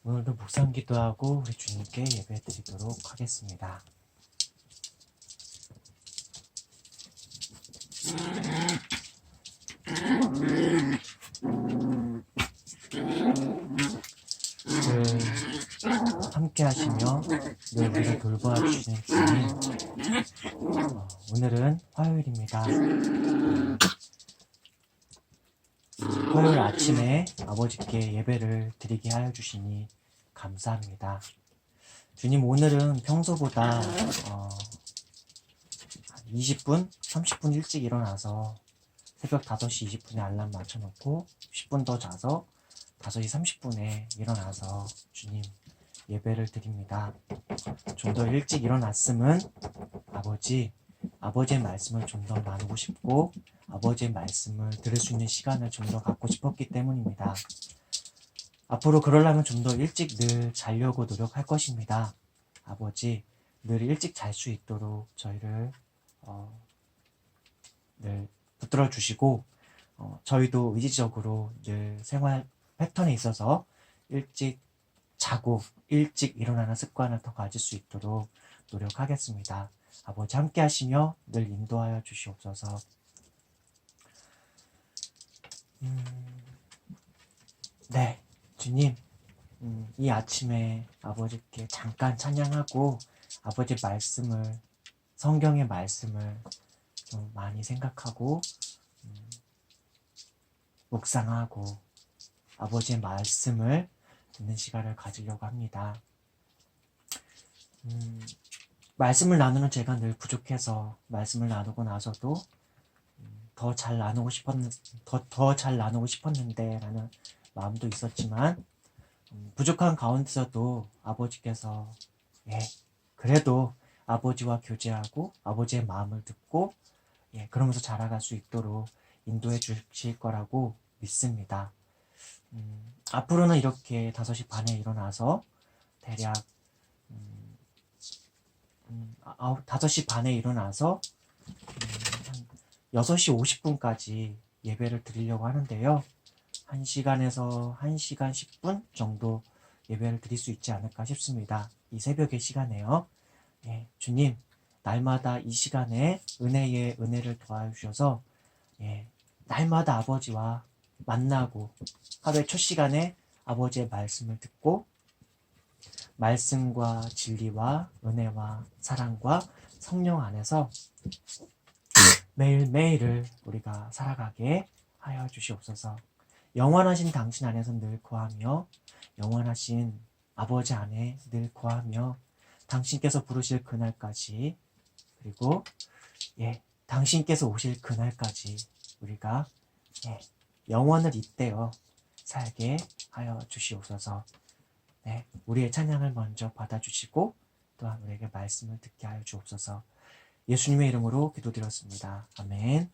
오늘도 묵상 기도하고 우리 주님께 예배 드리도록 하겠습니다. 함께 하시며 늘 우리를 돌보아 주시는 주님, 오늘은 화요일입니다. 화요일 아침에 아버지께 예배를 드리게 하여 주시니 감사합니다. 주님, 오늘은 평소보다 20분, 30분 일찍 일어나서 새벽 5시 20분에 알람 맞춰놓고 10분 더 자서 5시 30분에 일어나서 주님 예배를 드립니다. 좀 더 일찍 일어났음은 아버지의 말씀을 좀 더 나누고 싶고 아버지의 말씀을 들을 수 있는 시간을 좀 더 갖고 싶었기 때문입니다. 앞으로 그러려면 좀 더 일찍 늘 자려고 노력할 것입니다. 아버지, 늘 일찍 잘 수 있도록 저희를 늘 붙들어 주시고 저희도 의지적으로 늘 생활 패턴에 있어서 일찍 자고 일찍 일어나는 습관을 더 가질 수 있도록 노력하겠습니다. 아버지 함께 하시며 늘 인도하여 주시옵소서. 네, 주님, 이 아침에 아버지께 잠깐 찬양하고 아버지 말씀을, 성경의 말씀을 좀 많이 생각하고 묵상하고 아버지의 말씀을 듣는 시간을 가지려고 합니다. 말씀을 나누는 제가 늘 부족해서 말씀을 나누고 나서도 더 잘 나누고 싶었는데 라는 마음도 있었지만 부족한 가운데서도 아버지께서 그래도 아버지와 교제하고 아버지의 마음을 듣고 그러면서 자라갈 수 있도록 인도해 주실 거라고 믿습니다. 앞으로는 이렇게 5시 반에 일어나서 대략 5시 반에 일어나서 한 6시 50분까지 예배를 드리려고 하는데요. 1시간에서 1시간 10분 정도 예배를 드릴 수 있지 않을까 싶습니다. 이 새벽의 시간에요. 주님, 날마다 이 시간에 은혜의 은혜를 도와주셔서 날마다 아버지와 만나고 하루의 첫 시간에 아버지의 말씀을 듣고 말씀과 진리와 은혜와 사랑과 성령 안에서 매일매일을 우리가 살아가게 하여 주시옵소서. 영원하신 당신 안에서 늘 거하며 영원하신 아버지 안에 늘 거하며 당신께서 부르실 그날까지 그리고 당신께서 오실 그날까지 우리가 영원을 잇대어 살게 하여 주시옵소서. 우리의 찬양을 먼저 받아주시고 또한 우리에게 말씀을 듣게 하여 주옵소서. 예수님의 이름으로 기도드렸습니다. 아멘.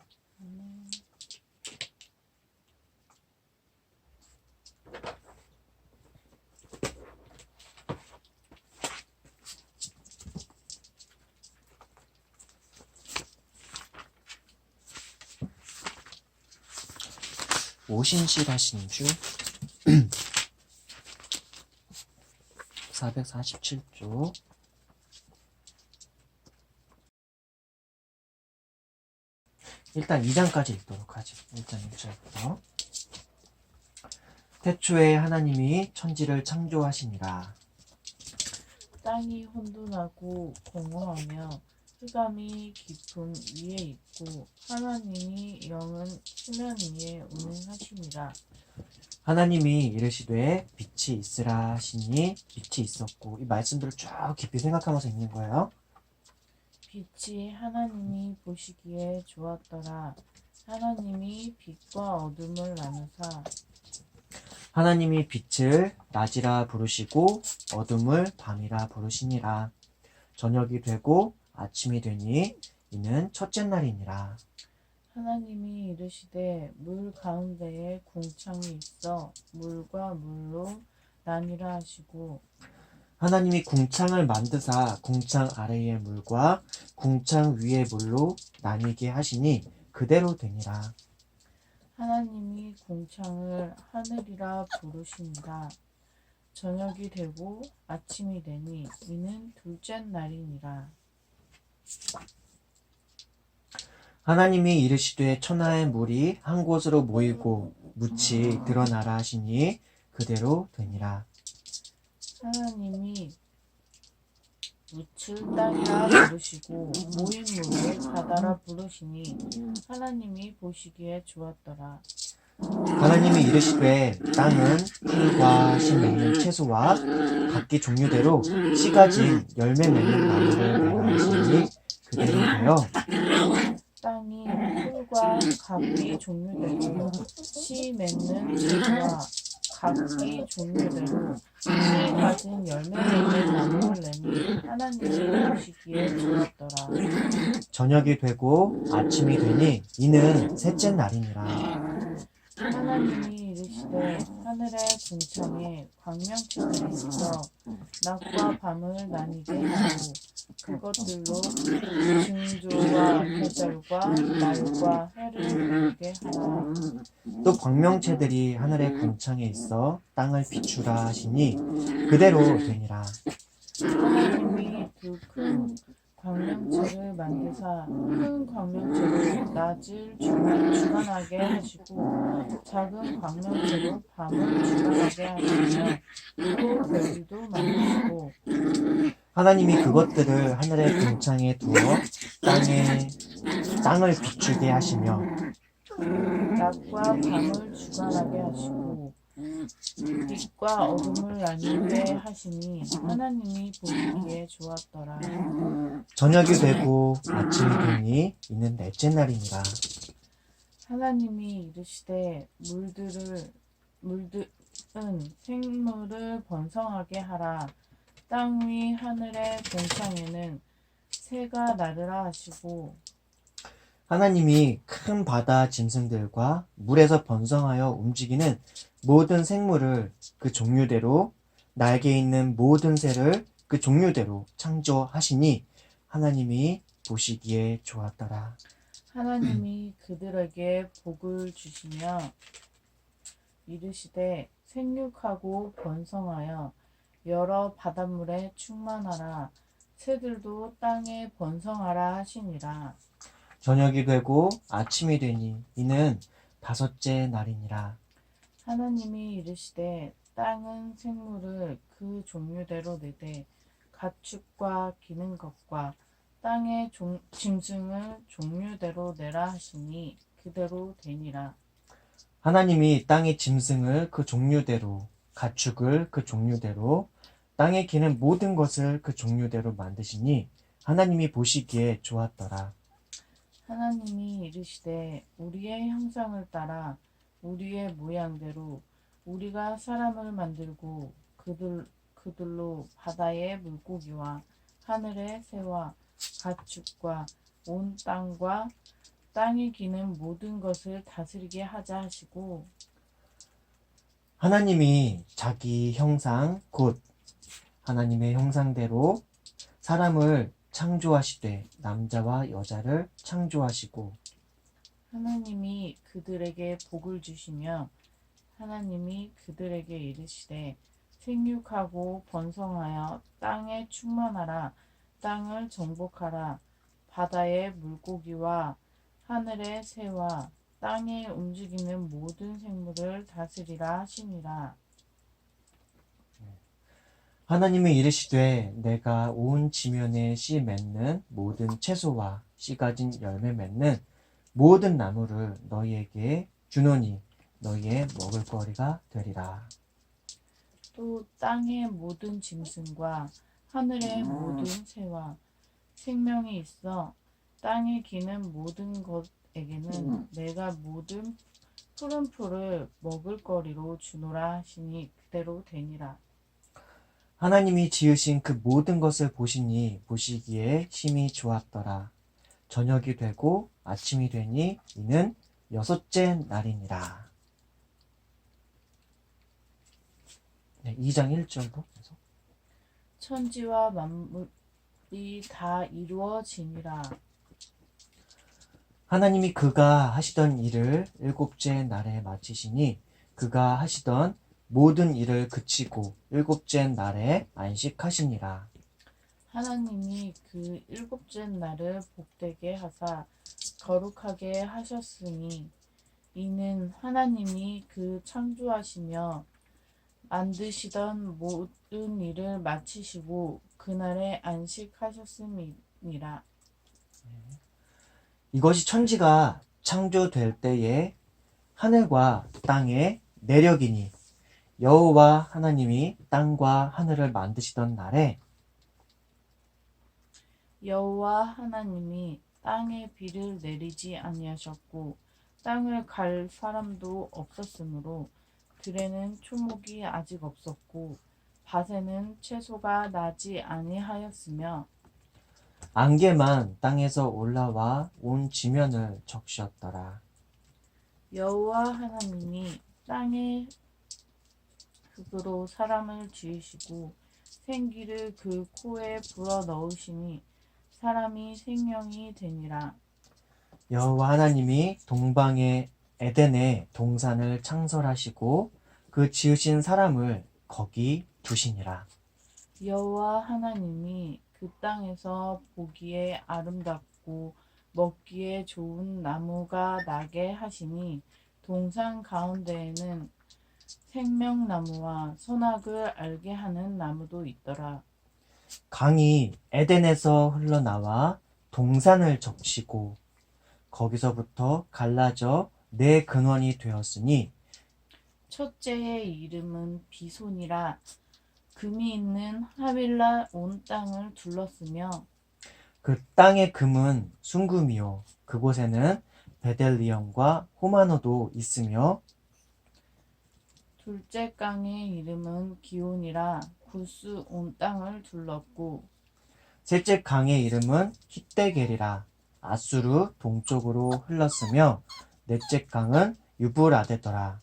오신실 하신 주 447조 일단 2장까지 읽도록 하죠. 1장 1절부터 태초에 하나님이 천지를 창조하시니라. 땅이 혼돈하고 공허하며 흑암이 깊음 위에 있고 하나님이 영은 수면 위에 운행하시니라. 하나님이 이르시되 빛이 있으라 하시니 빛이 있었고, 이 말씀들을 쭉 깊이 생각하면서 읽는 거예요. 빛이 하나님이 보시기에 좋았더라. 하나님이 빛과 어둠을 나누사 하나님이 빛을 낮이라 부르시고 어둠을 밤이라 부르시니라. 저녁이 되고 아침이 되니 이는 첫째 날이니라. 하나님이 이르시되 물 가운데에 궁창이 있어 물과 물로 나뉘라 하시고 하나님이 궁창을 만드사 궁창 아래의 물과 궁창 위의 물로 나뉘게 하시니 그대로 되니라. 하나님이 궁창을 하늘이라 부르시니라. 저녁이 되고 아침이 되니 이는 둘째 날이니라. 하나님이 이르시되 천하의 물이 한 곳으로 모이고 묻이 드러나라 하시니 그대로 되니라. 하나님이 묻을 땅이라 부르시고 모인 물을 바다라 부르시니 하나님이 보시기에 좋았더라. 하나님이 이르시되 땅은 풀과 씨 맺는 채소와 각기 종류대로 씨 가진 열매 맺는 나무를 내라 하시니 그대로 되어 땅이 풀과 각기 종류대로 씨 맺는 채소와 각기 종류대로 씨 가진 열매 맺는 나무를 내니 하나님이 보시기에 좋았더라. 저녁이 되고 아침이 되니 이는 셋째 날이니라. 하나님이 이르시되 하늘의 궁창에 광명체들이 있어 낮과 밤을 나뉘게 하고 그것들로 징조와 계절과 날과 해를 이루게 하라. 또 광명체들이 하늘의 궁창에 있어 땅을 비추라 하시니 그대로 되니라. 하나님이 두 큰 광명체를 만드사 큰 광명체로 낮을 주관하게 하시고 작은 광명체로 밤을 주관하게 하시며 또 별도 만드시고 하나님이 그것들을 하늘의 궁창에 두어 땅을 비추게 하시며 낮과 밤을 주관하게 하시고 빛과 어둠을 나뉘게 하시니 하나님이 보시기에 좋았더라. 저녁이 되고 아침이 되니 이는 넷째 날이니라. 하나님이 이르시되 물들은 생물을 번성하게 하라. 땅 위 하늘의 공창에는 새가 나르라 하시고 하나님이 큰 바다 짐승들과 물에서 번성하여 움직이는 모든 생물을 그 종류대로 날개 있는 모든 새를 그 종류대로 창조하시니 하나님이 보시기에 좋았더라. 하나님이 그들에게 복을 주시며 이르시되 생육하고 번성하여 여러 바닷물에 충만하라. 새들도 땅에 번성하라 하시니라. 저녁이 되고 아침이 되니 이는 다섯째 날이니라. 하나님이 이르시되 땅은 생물을 그 종류대로 내되 가축과 기는 것과 땅의 짐승을 종류대로 내라 하시니 그대로 되니라. 하나님이 땅의 짐승을 그 종류대로 가축을 그 종류대로 땅에 기는 모든 것을 그 종류대로 만드시니 하나님이 보시기에 좋았더라. 하나님이 이르시되 우리의 형상을 따라 우리의 모양대로 우리가 사람을 만들고 그들로 바다의 물고기와 하늘의 새와 가축과 온 땅과 땅에 기는 모든 것을 다스리게 하자 하시고 하나님이 자기 형상 곧 하나님의 형상대로 사람을 창조하시되 남자와 여자를 창조하시고 하나님이 그들에게 복을 주시며 하나님이 그들에게 이르시되 생육하고 번성하여 땅에 충만하라. 땅을 정복하라. 바다의 물고기와 하늘의 새와 땅에 움직이는 모든 생물을 다스리라 하시니라. 하나님이 이르시되 내가 온 지면에 씨 맺는 모든 채소와 씨 가진 열매 맺는 모든 나무를 너희에게 주노니 너희의 먹을거리가 되리라. 또 땅의 모든 짐승과 하늘의 모든 새와 생명이 있어 땅에 기는 모든 것에게는 내가 모든 푸른 풀을 먹을거리로 주노라 하시니 그대로 되니라. 하나님이 지으신 그 모든 것을 보시니 보시기에 심히 좋았더라. 저녁이 되고 아침이 되니 이는 여섯째 날이니라. 네, 2장 1절로 계속. 천지와 만물이 다 이루어지니라. 하나님이 그가 하시던 일을 일곱째 날에 마치시니 그가 하시던 모든 일을 그치고 일곱째 날에 안식하시니라. 하나님이 그 일곱째 날을 복되게 하사 거룩하게 하셨으니 이는 하나님이 그 창조하시며 만드시던 모든 일을 마치시고 그날에 안식하셨음이니라. 이것이 천지가 창조될 때에 하늘과 땅의 내력이니 여호와 하나님이 땅과 하늘을 만드시던 날에 여호와 하나님이 땅에 비를 내리지 아니하셨고 땅을 갈 사람도 없었으므로 들에는 초목이 아직 없었고 밭에는 채소가 나지 아니하였으며 안개만 땅에서 올라와 온 지면을 적시었더라. 여호와 하나님이 땅의 흙으로 사람을 지으시고 생기를 그 코에 불어 넣으시니 사람이 생명이 되니라. 여호와 하나님이 동방의 에덴에 동산을 창설하시고 그 지으신 사람을 거기 두시니라. 여호와 하나님이 그 땅에서 보기에 아름답고 먹기에 좋은 나무가 나게 하시니 동산 가운데에는 생명나무와 선악을 알게 하는 나무도 있더라. 강이 에덴에서 흘러나와 동산을 적시고 거기서부터 갈라져 네 근원이 되었으니 첫째의 이름은 비손이라. 금이 있는 하윌라 온 땅을 둘렀으며 그 땅의 금은 순금이요 그곳에는 베델리엄과 호마노도 있으며 둘째 강의 이름은 기온이라. 구스 온 땅을 둘렀고 셋째 강의 이름은 히데겔이라 아수르 동쪽으로 흘렀으며 넷째 강은 유브라데더라.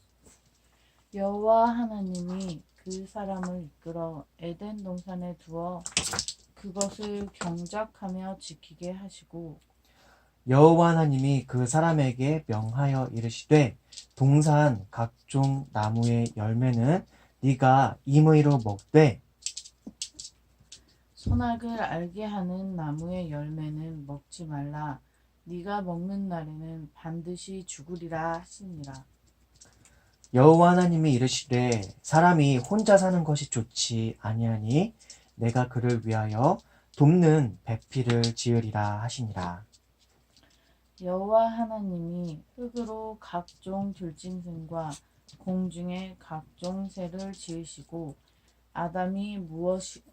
여호와 하나님이 그 사람을 이끌어 에덴 동산에 두어 그것을 경작하며 지키게 하시고 여호와 하나님이 그 사람에게 명하여 이르시되 동산 각종 나무의 열매는 네가 임의로 먹되 선악을 알게 하는 나무의 열매는 먹지 말라. 네가 먹는 날에는 반드시 죽으리라 하시니라. 여호와 하나님이 이르시되 사람이 혼자 사는 것이 좋지 아니하니 내가 그를 위하여 돕는 배필을 지으리라 하시니라. 여호와 하나님이 흙으로 각종 들짐승과 공중의 각종 새를 지으시고 아담이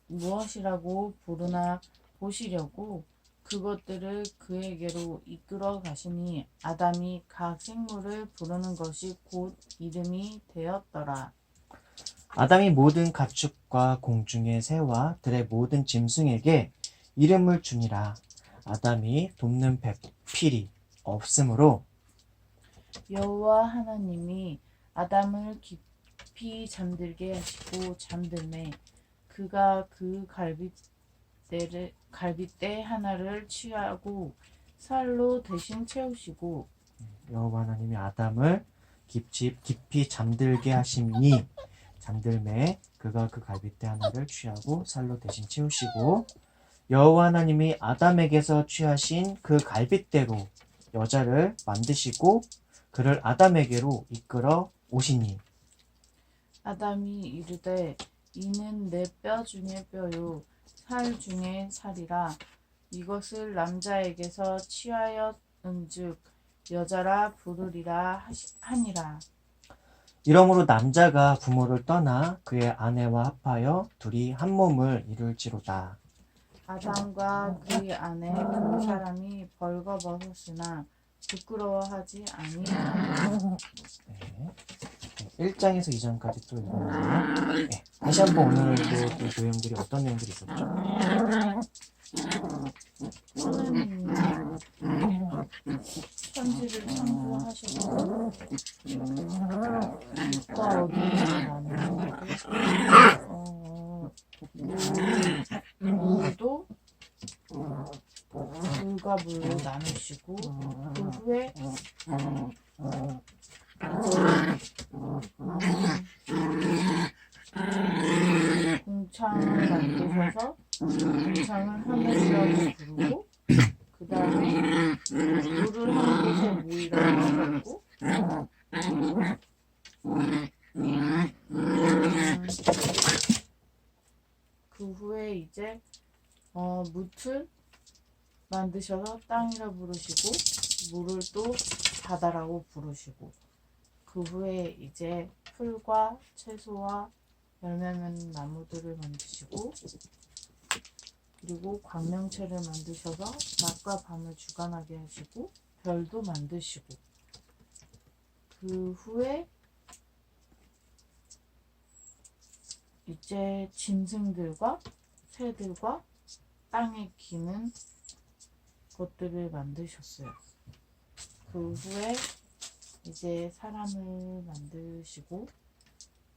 무엇이라고 부르나 보시려고 그것들을 그에게로 이끌어 가시니 아담이 각 생물을 부르는 것이 곧 이름이 되었더라. 아담이 모든 가축과 공중의 새와 들의 모든 짐승에게 이름을 주니라. 아담이 돕는 배필이 없으므로 여호와 하나님이 아담을 깊이 잠들게 하시고 잠들매 그가 그 갈빗대 하나를 취하고 살로 대신 채우시고 여호와 하나님이 아담을 깊이 잠들게 하심이니 잠들매 그가 그 갈빗대 하나를 취하고 살로 대신 채우시고 여호와 하나님이 아담에게서 취하신 그 갈빗대로 여자를 만드시고 그를 아담에게로 이끌어 오시니 아담이 이르되 이는 내 뼈 중에 뼈요 살 중에 살이라. 이것을 남자에게서 취하였은즉 여자라 부르리라 하니라. 이러므로 남자가 부모를 떠나 그의 아내와 합하여 둘이 한 몸을 이룰지로다. 아담과 그의 아내 두 사람이 벌거벗었으나 부끄러워하지 아니하니라. 네. 1장에서 2장까지 또 읽었는데요. 네. 다시 한번 오늘도 그 내용들이 어떤 내용들이 있었죠? 하나님이 천지를 창조하시고 빛과 어둠을 나누고 물도 물과 물로 나누시고 그 후에 동창을 만드셔서 동창을 하늘이라고 부르고 그 다음에 물을 한 곳에 모이라고 하셨고 그 후에 이제 묻을 만드셔서 땅이라 부르시고 물을 또 바다라고 부르시고 그 후에 이제 풀과 채소와 열매 맺는 나무들을 만드시고 그리고 광명체를 만드셔서 낮과 밤을 주관하게 하시고 별도 만드시고 그 후에 이제 짐승들과 새들과 땅에 기는 것들을 만드셨어요. 그 후에 이제 사람을 만드시고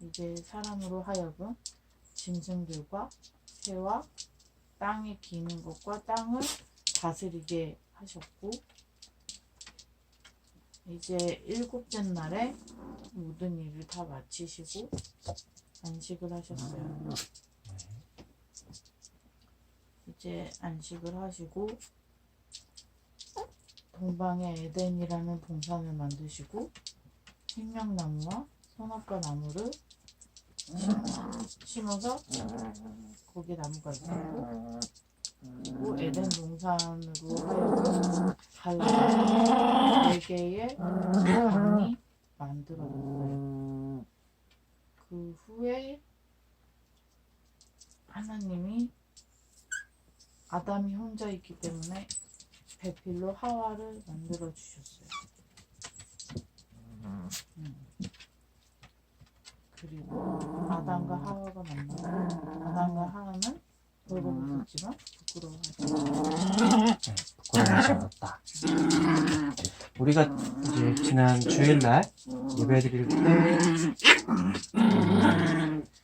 이제 사람으로 하여금 짐승들과 새와 땅에 기는 것과 땅을 다스리게 하셨고 이제 일곱째 날에 모든 일을 다 마치시고 안식을 하셨어요. 이제 안식을 하시고 동방의 에덴이라는 동산을 만드시고 생명나무와 선악과 나무를 심어서 거기에 나무가 있었고 그리고 에덴 동산으로 하여금 갈라서 4개의 강이 만들어졌어요. 그 후에 하나님이 아담이 혼자 있기 때문에 배필로 하와를 만들어 주셨어요. 그리고 아담과 하와가 만나고 아담과 하와는 벌거벗었지만 부끄러워하지 부끄러워하지 않았다. 우리가 이제 지난 주일날 예배드릴 때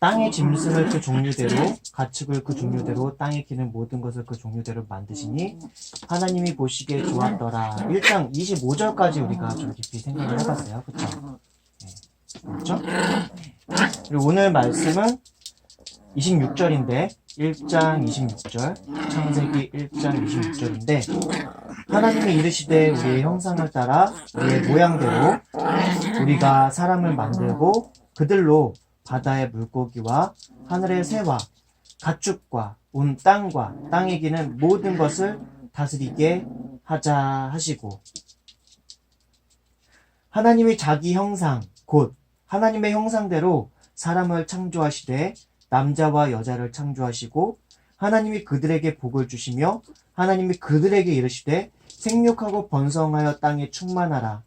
땅의 짐승을 그 종류대로 가축을 그 종류대로 땅에 기는 모든 것을 그 종류대로 만드시니 하나님이 보시기에 좋았더라. 1장 25절까지 우리가 좀 깊이 생각을 해봤어요. 그렇죠? 네. 그렇죠? 그리고 오늘 말씀은 26절인데 1장 26절 창세기 1장 26절인데 하나님이 이르시되 우리의 형상을 따라 우리의 모양대로 우리가 사람을 만들고 그들로 바다의 물고기와 하늘의 새와 가축과 온 땅과 땅에 기는 모든 것을 다스리게 하자 하시고 하나님이 자기 형상 곧 하나님의 형상대로 사람을 창조하시되 남자와 여자를 창조하시고 하나님이 그들에게 복을 주시며 하나님이 그들에게 이르시되 생육하고 번성하여 땅에 충만하라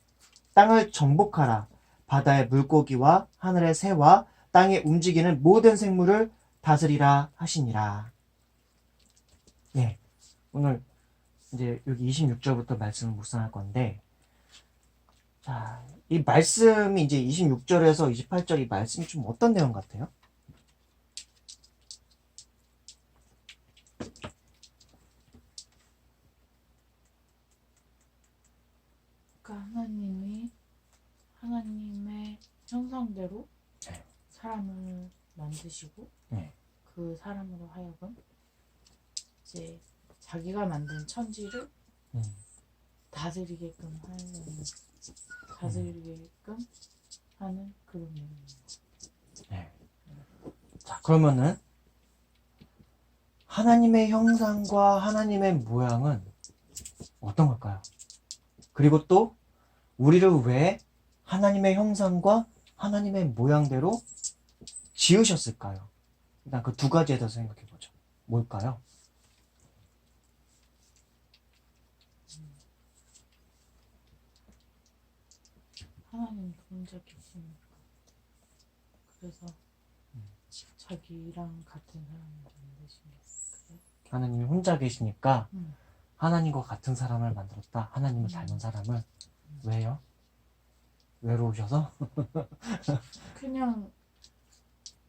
땅을 정복하라 바다의 물고기와 하늘의 새와 땅에 움직이는 모든 생물을 다스리라 하시니라. 예, 오늘 이제 여기 26절부터 말씀을 묵상할 건데 자, 이 말씀이 이제 26절에서 28절 이 말씀이 좀 어떤 내용 같아요? 그러니까 하나님의 형상대로 네. 사람을 만드시고 네. 그 사람으로 하여금 이제 자기가 만든 천지를 다스리게끔 하는 그런 내용입니다. 네. 자, 그러면은 하나님의 형상과 하나님의 모양은 어떤 걸까요? 그리고 또 우리를 왜 하나님의 형상과 하나님의 모양대로 지으셨을까요? 일단 그 두 가지에 대해서 생각해 보죠. 뭘까요? 하나님 혼자 계시니까 그래서 자기랑 같은 사람을 만드신 게 그래? 하나님이 혼자 계시니까 하나님과 같은 사람을 만들었다. 하나님을 닮은 사람을. 왜요? 외로우셔서? 그냥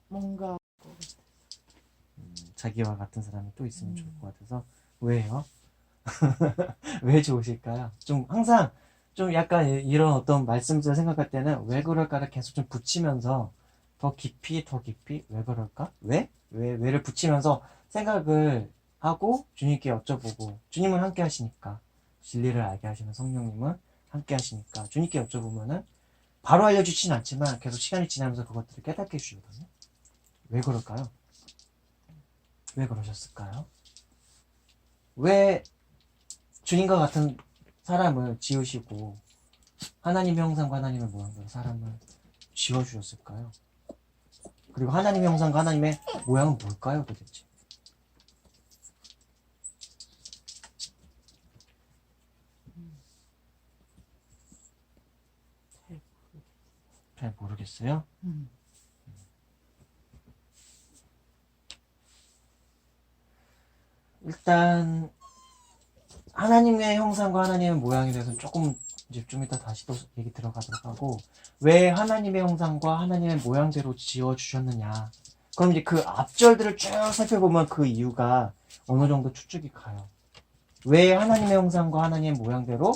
뭔가 자기와 같은 사람이 또 있으면 좋을 것 같아서. 왜요? 왜 좋으실까요? 좀 항상 좀 약간 이런 어떤 말씀들 생각할 때는 왜 그럴까를 계속 좀 붙이면서 더 깊이 왜 그럴까? 왜를 붙이면서 생각을 하고 주님께 여쭤보고, 주님은 함께 하시니까, 진리를 알게 하시는 성령님은 함께 하시니까 주님께 여쭤보면은 바로 알려주진 않지만 계속 시간이 지나면서 그것들을 깨닫게 해주거든요. 왜 그럴까요? 왜 그러셨을까요? 왜 주님과 같은 사람을 지으시고 하나님의 형상과 하나님의 모양대로 사람을 지어주셨을까요? 그리고 하나님의 형상과 하나님의 모양은 뭘까요, 도대체? 잘 모르겠어요. 일단 하나님의 형상과 하나님의 모양에 대해서는 조금 이제 좀 이따 다시 또 얘기 들어가도록 하고, 왜 하나님의 형상과 하나님의 모양대로 지어주셨느냐, 그럼 이제 그 앞절들을 쭉 살펴보면 그 이유가 어느 정도 추측이 가요. 왜 하나님의 형상과 하나님의 모양대로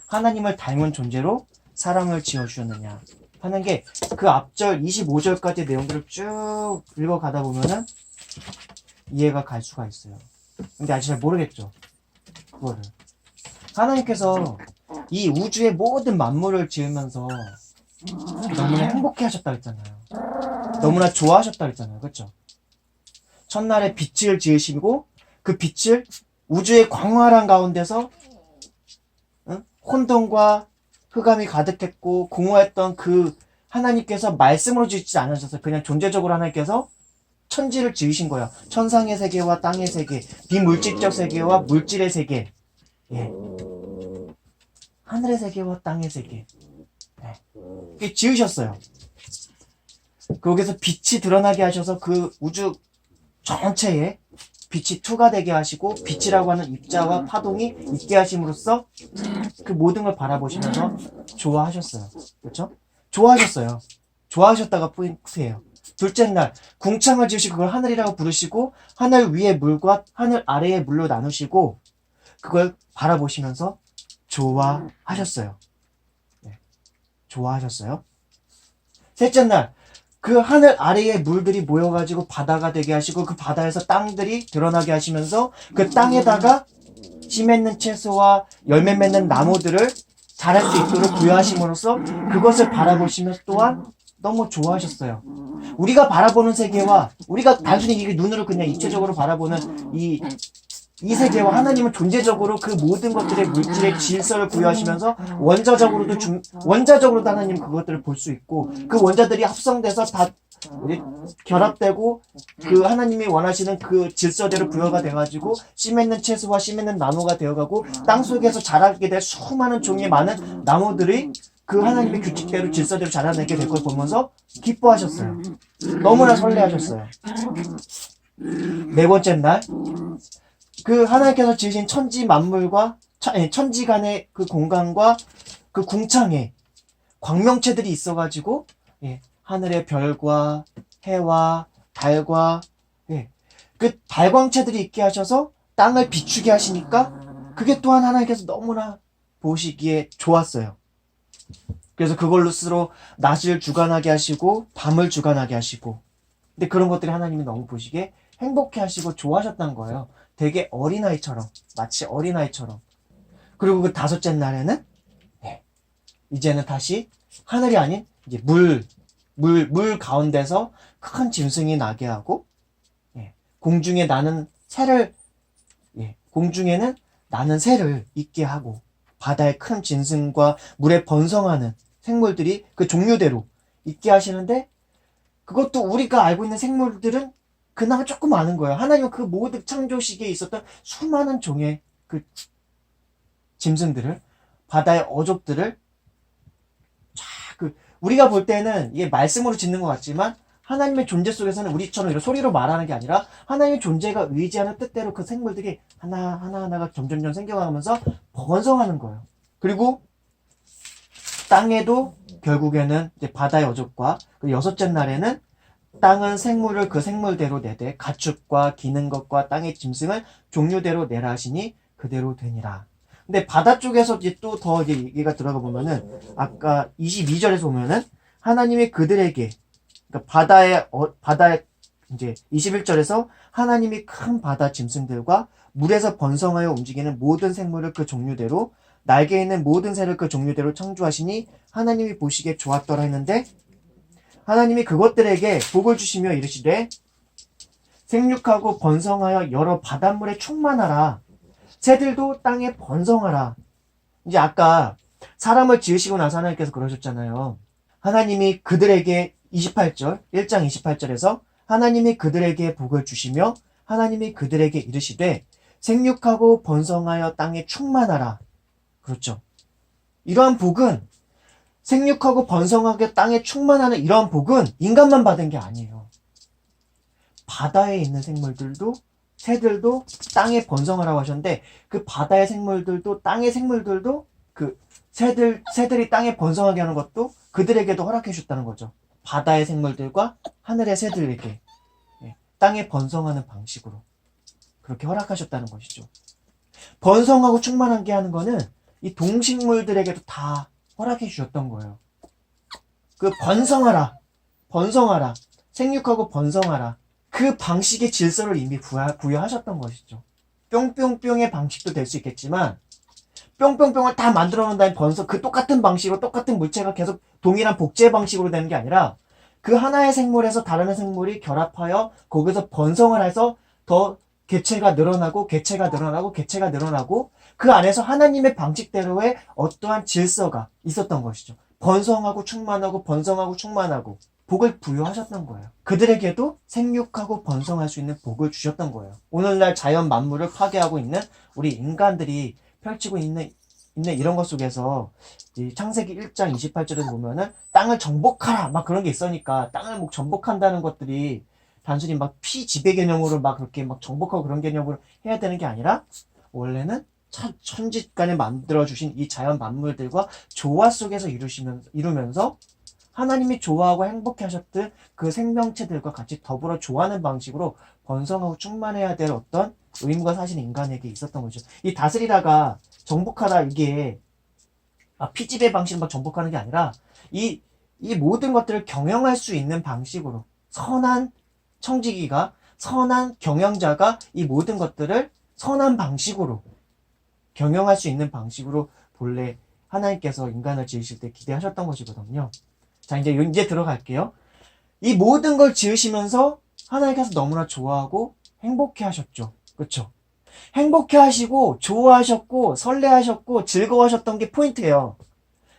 하나님을 닮은 존재로 사람을 지어주셨느냐 하는 게 그 앞절 25절까지 내용들을 쭉 읽어가다 보면은 이해가 갈 수가 있어요. 근데 아직 잘 모르겠죠, 그거를. 하나님께서 이 우주의 모든 만물을 지으면서 너무나 행복해 하셨다 했잖아요. 너무나 좋아하셨다 했잖아요. 그렇죠? 첫날에 빛을 지으시고 그 빛을 우주의 광활한 가운데서 혼돈과 흑암이 가득했고 공허했던 그 하나님께서 말씀으로 지으시지 않으셔서 그냥 존재적으로 하나님께서 천지를 지으신 거예요. 천상의 세계와 땅의 세계, 비물질적 세계와 물질의 세계, 예. 하늘의 세계와 땅의 세계, 예. 이렇게 지으셨어요. 거기서 빛이 드러나게 하셔서 그 우주 전체에 빛이 투과되게 하시고 빛이라고 하는 입자와 파동이 있게 하심으로써 그 모든 걸 바라보시면서 좋아하셨어요. 그렇죠? 좋아하셨어요. 좋아하셨다가 포인트예요. 둘째 날 궁창을 지으시고 그걸 하늘이라고 부르시고 하늘 위의 물과 하늘 아래의 물로 나누시고 그걸 바라보시면서 좋아하셨어요. 네. 좋아하셨어요. 셋째 날 그 하늘 아래의 물들이 모여가지고 바다가 되게 하시고 그 바다에서 땅들이 드러나게 하시면서 그 땅에다가 씨 맺는 채소와 열매 맺는 나무들을 자랄 수 있도록 부여하심으로써 그것을 바라보시면서 또한 너무 좋아하셨어요. 우리가 바라보는 세계와 우리가 단순히 이게 눈으로 그냥 입체적으로 바라보는 이 세계와 하나님은 존재적으로 그 모든 것들의 물질의 질서를 부여하시면서 원자적으로도 하나님 그것들을 볼 수 있고 그 원자들이 합성돼서 다 결합되고 그 하나님이 원하시는 그 질서대로 부여가 돼가지고 씨 맺는 채소와 씨 맺는 나무가 되어가고 땅 속에서 자라게 될 수많은 종류의 많은 나무들이 그 하나님의 규칙대로 질서대로 자라나게 될 걸 보면서 기뻐하셨어요. 너무나 설레하셨어요. 네 번째 날 그 하나님께서 지으신 천지 만물과 천지간의 그 공간과 그 궁창에 광명체들이 있어가지고 하늘의 별과 해와 달과 그 달광체들이 있게 하셔서 땅을 비추게 하시니까 그게 또한 하나님께서 너무나 보시기에 좋았어요. 그래서 그걸로 스스로 낮을 주관하게 하시고 밤을 주관하게 하시고 근데 그런 것들이 하나님이 너무 보시기에 행복해 하시고 좋아하셨다는 거예요. 되게 어린아이처럼 마치 어린아이처럼. 그리고 그 다섯째 날에는 이제는 다시 하늘이 아닌 이제 물 가운데서 큰 짐승이 나게 하고 공중에 나는 새를 공중에는 나는 새를 있게 하고 바다의 큰 짐승과 물에 번성하는 생물들이 그 종류대로 있게 하시는데 그것도 우리가 알고 있는 생물들은 그나마 조금 많은 거예요. 하나님은 그 모든 창조시기에 있었던 수많은 종의 그 짐승들을 바다의 어족들을 우리가 볼 때는 이게 말씀으로 짓는 것 같지만 하나님의 존재 속에서는 우리처럼 이런 소리로 말하는 게 아니라 하나님의 존재가 의지하는 뜻대로 그 생물들이 하나하나가 점점점 생겨가면서 번성하는 거예요. 그리고 땅에도 결국에는 이제 바다의 어족과 그 여섯째 날에는 땅은 생물을 그 생물대로 내되 가축과 기는 것과 땅의 짐승을 종류대로 내라 하시니 그대로 되니라. 근데 바다 쪽에서 이제 또 더 이제 얘기가 들어가 보면은 아까 22절에서 보면은 하나님이 그들에게 그러니까 바다에 이제 21절에서 하나님이 큰 바다 짐승들과 물에서 번성하여 움직이는 모든 생물을 그 종류대로 날개 있는 모든 새를 그 종류대로 창조하시니 하나님이 보시기에 좋았더라 했는데 하나님이 그것들에게 복을 주시며 이르시되 생육하고 번성하여 여러 바닷물에 충만하라. 새들도 땅에 번성하라. 이제 아까 사람을 지으시고 나서 하나님께서 그러셨잖아요. 하나님이 그들에게 1장 28절에서 하나님이 그들에게 복을 주시며 하나님이 그들에게 이르시되 생육하고 번성하여 땅에 충만하라. 그렇죠. 이러한 복은 생육하고 번성하게 땅에 충만하는 이러한 복은 인간만 받은 게 아니에요. 바다에 있는 생물들도 새들도 땅에 번성하라고 하셨는데 그 바다의 생물들도 땅의 생물들도 그 새들이 땅에 번성하게 하는 것도 그들에게도 허락해 주셨다는 거죠. 바다의 생물들과 하늘의 새들에게 땅에 번성하는 방식으로 그렇게 허락하셨다는 것이죠. 번성하고 충만하게 하는 거는 이 동식물들에게도 다 허락해 주셨던 거예요. 그 번성하라, 생육하고 번성하라. 그 방식의 질서를 이미 부여하셨던 것이죠. 뿅뿅뿅의 방식도 될 수 있겠지만 뿅뿅뿅을 다 만들어 놓은 다음에 그 똑같은 방식으로 똑같은 물체가 계속 동일한 복제 방식으로 되는 게 아니라 그 하나의 생물에서 다른 생물이 결합하여 거기서 번성을 해서 더 개체가 늘어나고 그 안에서 하나님의 방식대로의 어떠한 질서가 있었던 것이죠. 번성하고 충만하고 복을 부여하셨던 거예요. 그들에게도 생육하고 번성할 수 있는 복을 주셨던 거예요. 오늘날 자연 만물을 파괴하고 있는 우리 인간들이 펼치고 있는 이런 것 속에서 창세기 1장 28절에 보면은 땅을 정복하라 막 그런 게 있으니까 땅을 막 정복한다는 것들이 단순히 막 피지배 개념으로 막 그렇게 막 정복하고 그런 개념으로 해야 되는 게 아니라 원래는 천지간에 만들어주신 이 자연 만물들과 조화 속에서 이루면서 하나님이 좋아하고 행복해 하셨던 그 생명체들과 같이 더불어 좋아하는 방식으로 번성하고 충만해야 될 어떤 의무가 사실 인간에게 있었던 거죠. 이 다스리다가 정복하다 이게 피지배 방식으로 정복하는 게 아니라 이 모든 것들을 경영할 수 있는 방식으로 선한 청지기가 선한 경영자가 이 모든 것들을 선한 방식으로 경영할 수 있는 방식으로 본래 하나님께서 인간을 지으실 때 기대하셨던 것이거든요. 자, 이제 들어갈게요. 이 모든 걸 지으시면서 하나님께서 너무나 좋아하고 행복해 하셨죠. 그렇죠? 행복해 하시고 좋아하셨고 설레하셨고 즐거워하셨던 게 포인트예요.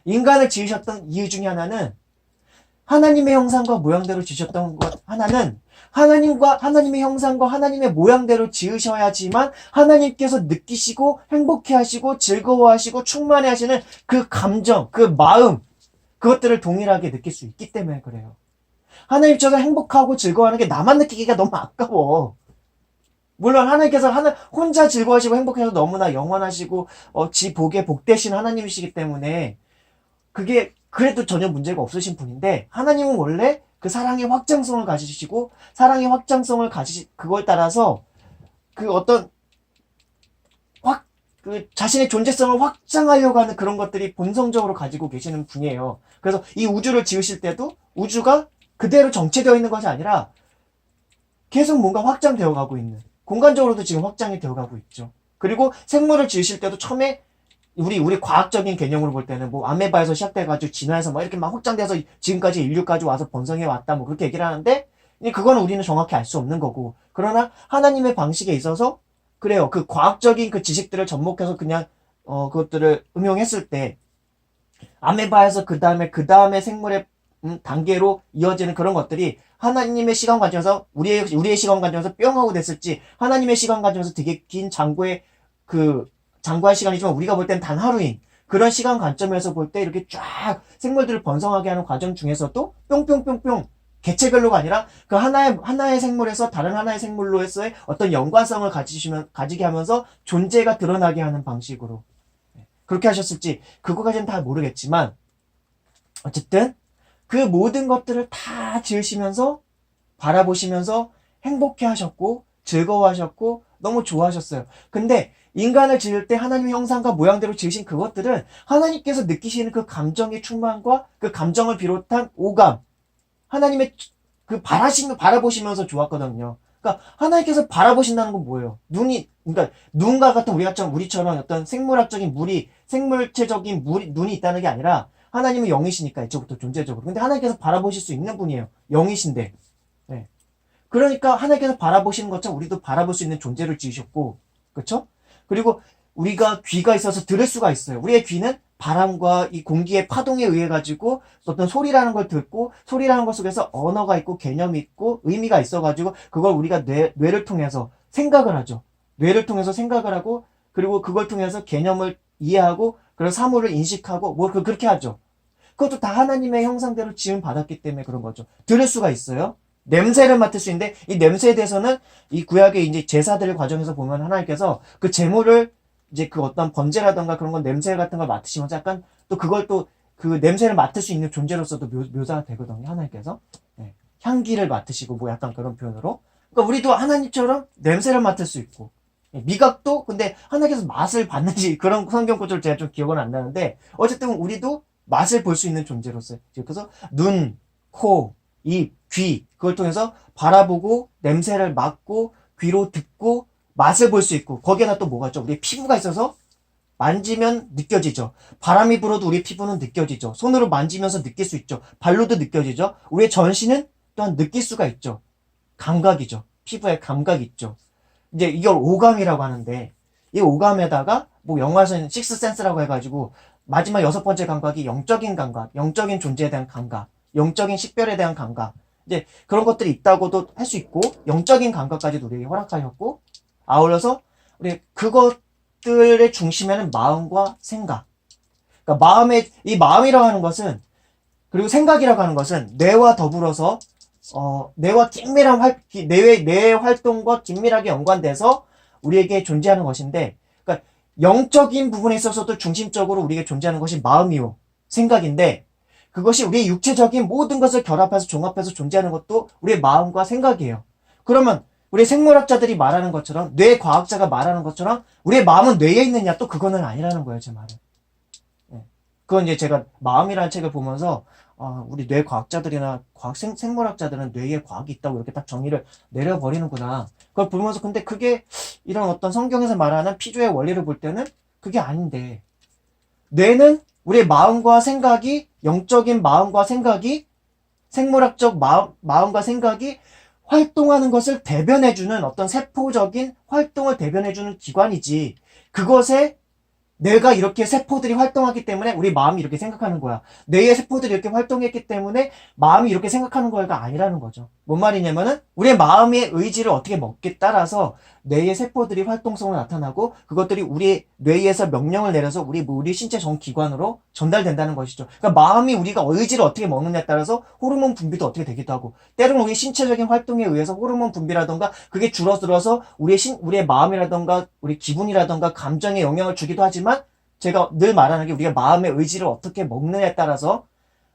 인간을 지으셨던 이유 중에 하나는 하나님의 형상과 모양대로 지으셨던 것 하나는 하나님의 형상과 하나님의 모양대로 지으셔야지만 하나님께서 느끼시고 행복해 하시고 즐거워하시고 충만해 하시는 그 감정, 그 마음 그것들을 동일하게 느낄 수 있기 때문에 그래요. 하나님께서 행복하고 즐거워하는 게 나만 느끼기가 너무 아까워. 물론 하나님께서 혼자 즐거워하시고 행복해서 너무나 영원하시고 지 복에 복되신 하나님이시기 때문에 그게 그래도 전혀 문제가 없으신 분인데 하나님은 원래 그 사랑의 확장성을 가지시고 사랑의 확장성을 그걸 따라서 그 어떤 그 자신의 존재성을 확장하려고 하는 그런 것들이 본성적으로 가지고 계시는 분이에요. 그래서 이 우주를 지으실 때도 우주가 그대로 정체되어 있는 것이 아니라 계속 뭔가 확장되어 가고 있는 공간적으로도 지금 확장이 되어 가고 있죠. 그리고 생물을 지으실 때도 처음에 우리 과학적인 개념으로 볼 때는 뭐 아메바에서 시작돼가지고 진화해서 막 이렇게 막 확장돼서 지금까지 인류까지 와서 번성해 왔다 뭐 그렇게 얘기를 하는데 그거는 우리는 정확히 알 수 없는 거고 그러나 하나님의 방식에 있어서 그래요. 그 과학적인 그 지식들을 접목해서 그냥 그것들을 응용했을 때 아메바에서 그 다음에 생물의 단계로 이어지는 그런 것들이 하나님의 시간 관점에서 우리의 시간 관점에서 뿅 하고 됐을지 하나님의 시간 관점에서 되게 긴 장구할 시간이지만 우리가 볼 땐 단 하루인 그런 시간 관점에서 볼 때 이렇게 쫙 생물들을 번성하게 하는 과정 중에서도 뿅뿅뿅뿅 개체별로가 아니라 그 하나의 생물에서 다른 하나의 생물로서의 어떤 연관성을 가지게 하면서 존재가 드러나게 하는 방식으로 그렇게 하셨을지 그거까지는 다 모르겠지만 어쨌든 그 모든 것들을 다 지으시면서 바라보시면서 행복해 하셨고 즐거워하셨고 너무 좋아하셨어요. 근데 인간을 지을 때 하나님의 형상과 모양대로 지으신 그것들은 하나님께서 느끼시는 그 감정의 충만과 그 감정을 비롯한 오감 하나님의 그 바라보시면서 좋았거든요. 그러니까 하나님께서 바라보신다는 건 뭐예요? 그러니까 눈과 같은 우리처럼 어떤 생물체적인 눈이 있다는 게 아니라 하나님은 영이시니까 이쪽부터 존재적으로. 근데 하나님께서 바라보실 수 있는 분이에요. 영이신데. 네. 그러니까 하나님께서 바라보시는 것처럼 우리도 바라볼 수 있는 존재를 지으셨고, 그렇죠? 그리고 우리가 귀가 있어서 들을 수가 있어요. 우리의 귀는 바람과 이 공기의 파동에 의해 가지고 어떤 소리라는 걸 듣고, 소리라는 것 속에서 언어가 있고 개념이 있고 의미가 있어 가지고 그걸 우리가 뇌를 통해서 생각을 하죠. 뇌를 통해서 생각을 하고, 그리고 그걸 통해서 개념을 이해하고 그런 사물을 인식하고 그렇게 하죠. 그것도 다 하나님의 형상대로 지음 받았기 때문에 그런 거죠. 들을 수가 있어요. 냄새를 맡을 수 있는데, 이 냄새에 대해서는 이 구약의 이제 제사들 과정에서 보면 하나님께서 그 제물을 이제 그 어떤 번제라던가 그런 건 냄새 같은 걸 맡으시면서 약간 또 그걸 또 그 냄새를 맡을 수 있는 존재로서도 묘사가 되거든요. 하나님께서. 네. 향기를 맡으시고 뭐 약간 그런 표현으로. 그러니까 우리도 하나님처럼 냄새를 맡을 수 있고, 미각도 근데 하나님께서 맛을 봤는지 그런 성경 구절을 제가 좀 기억은 안 나는데, 어쨌든 우리도 맛을 볼 수 있는 존재로서. 그래서 눈, 코, 입, 귀, 그걸 통해서 바라보고 냄새를 맡고 귀로 듣고 맛을 볼 수 있고, 거기에다 또 뭐가 있죠? 우리 피부가 있어서 만지면 느껴지죠. 바람이 불어도 우리 피부는 느껴지죠. 손으로 만지면서 느낄 수 있죠. 발로도 느껴지죠. 우리의 전신은 또한 느낄 수가 있죠. 감각이죠. 피부에 감각이 있죠. 이제 이걸 오감이라고 하는데, 이 오감에다가 뭐 영화에서는 식스센스라고 해가지고 마지막 6번째 감각이 영적인 감각, 영적인 존재에 대한 감각, 영적인 식별에 대한 감각, 이제 그런 것들이 있다고도 할 수 있고, 영적인 감각까지도 우리에게 허락하셨고, 아울러서 우리 그것들의 중심에는 마음과 생각. 그러니까 이 마음이라고 하는 것은, 그리고 생각이라고 하는 것은 뇌와 더불어서 뇌와 뇌의 활동과 긴밀하게 연관돼서 우리에게 존재하는 것인데, 그러니까 영적인 부분에 있어서도 중심적으로 우리에게 존재하는 것이 마음이요, 생각인데, 그것이 우리의 육체적인 모든 것을 결합해서 종합해서 존재하는 것도 우리의 마음과 생각이에요. 그러면 우리 생물학자들이 말하는 것처럼, 뇌과학자가 말하는 것처럼 우리의 마음은 뇌에 있느냐, 또 그거는 아니라는 거예요, 제 말은. 네. 그건 이제 제가 마음이라는 책을 보면서 우리 뇌과학자들이나 생물학자들은 뇌에 과학이 있다고 이렇게 딱 정의를 내려버리는구나. 그걸 보면서, 근데 그게 이런 어떤 성경에서 말하는 피조의 원리를 볼 때는 그게 아닌데, 뇌는 우리의 마음과 생각이, 영적인 마음과 생각이, 생물학적 마음과 생각이 활동하는 것을 대변해주는 어떤 세포적인 활동을 대변해주는 기관이지, 그것에 뇌가 이렇게 세포들이 활동하기 때문에 우리 마음이 이렇게 생각하는 거야. 뇌의 세포들이 이렇게 활동했기 때문에 마음이 이렇게 생각하는 거가 아니라는 거죠. 뭔 말이냐면은 우리의 마음의 의지를 어떻게 먹기에 따라서 뇌의 세포들이 활동성으로 나타나고, 그것들이 우리 뇌에서 명령을 내려서 우리 신체 전 기관으로 전달된다는 것이죠. 그러니까 마음이 우리가 의지를 어떻게 먹느냐에 따라서 호르몬 분비도 어떻게 되기도 하고, 때로는 우리 신체적인 활동에 의해서 호르몬 분비라던가 그게 줄어들어서 우리의 마음이라던가 우리 기분이라던가 감정에 영향을 주기도 하지만, 제가 늘 말하는 게 우리가 마음의 의지를 어떻게 먹느냐에 따라서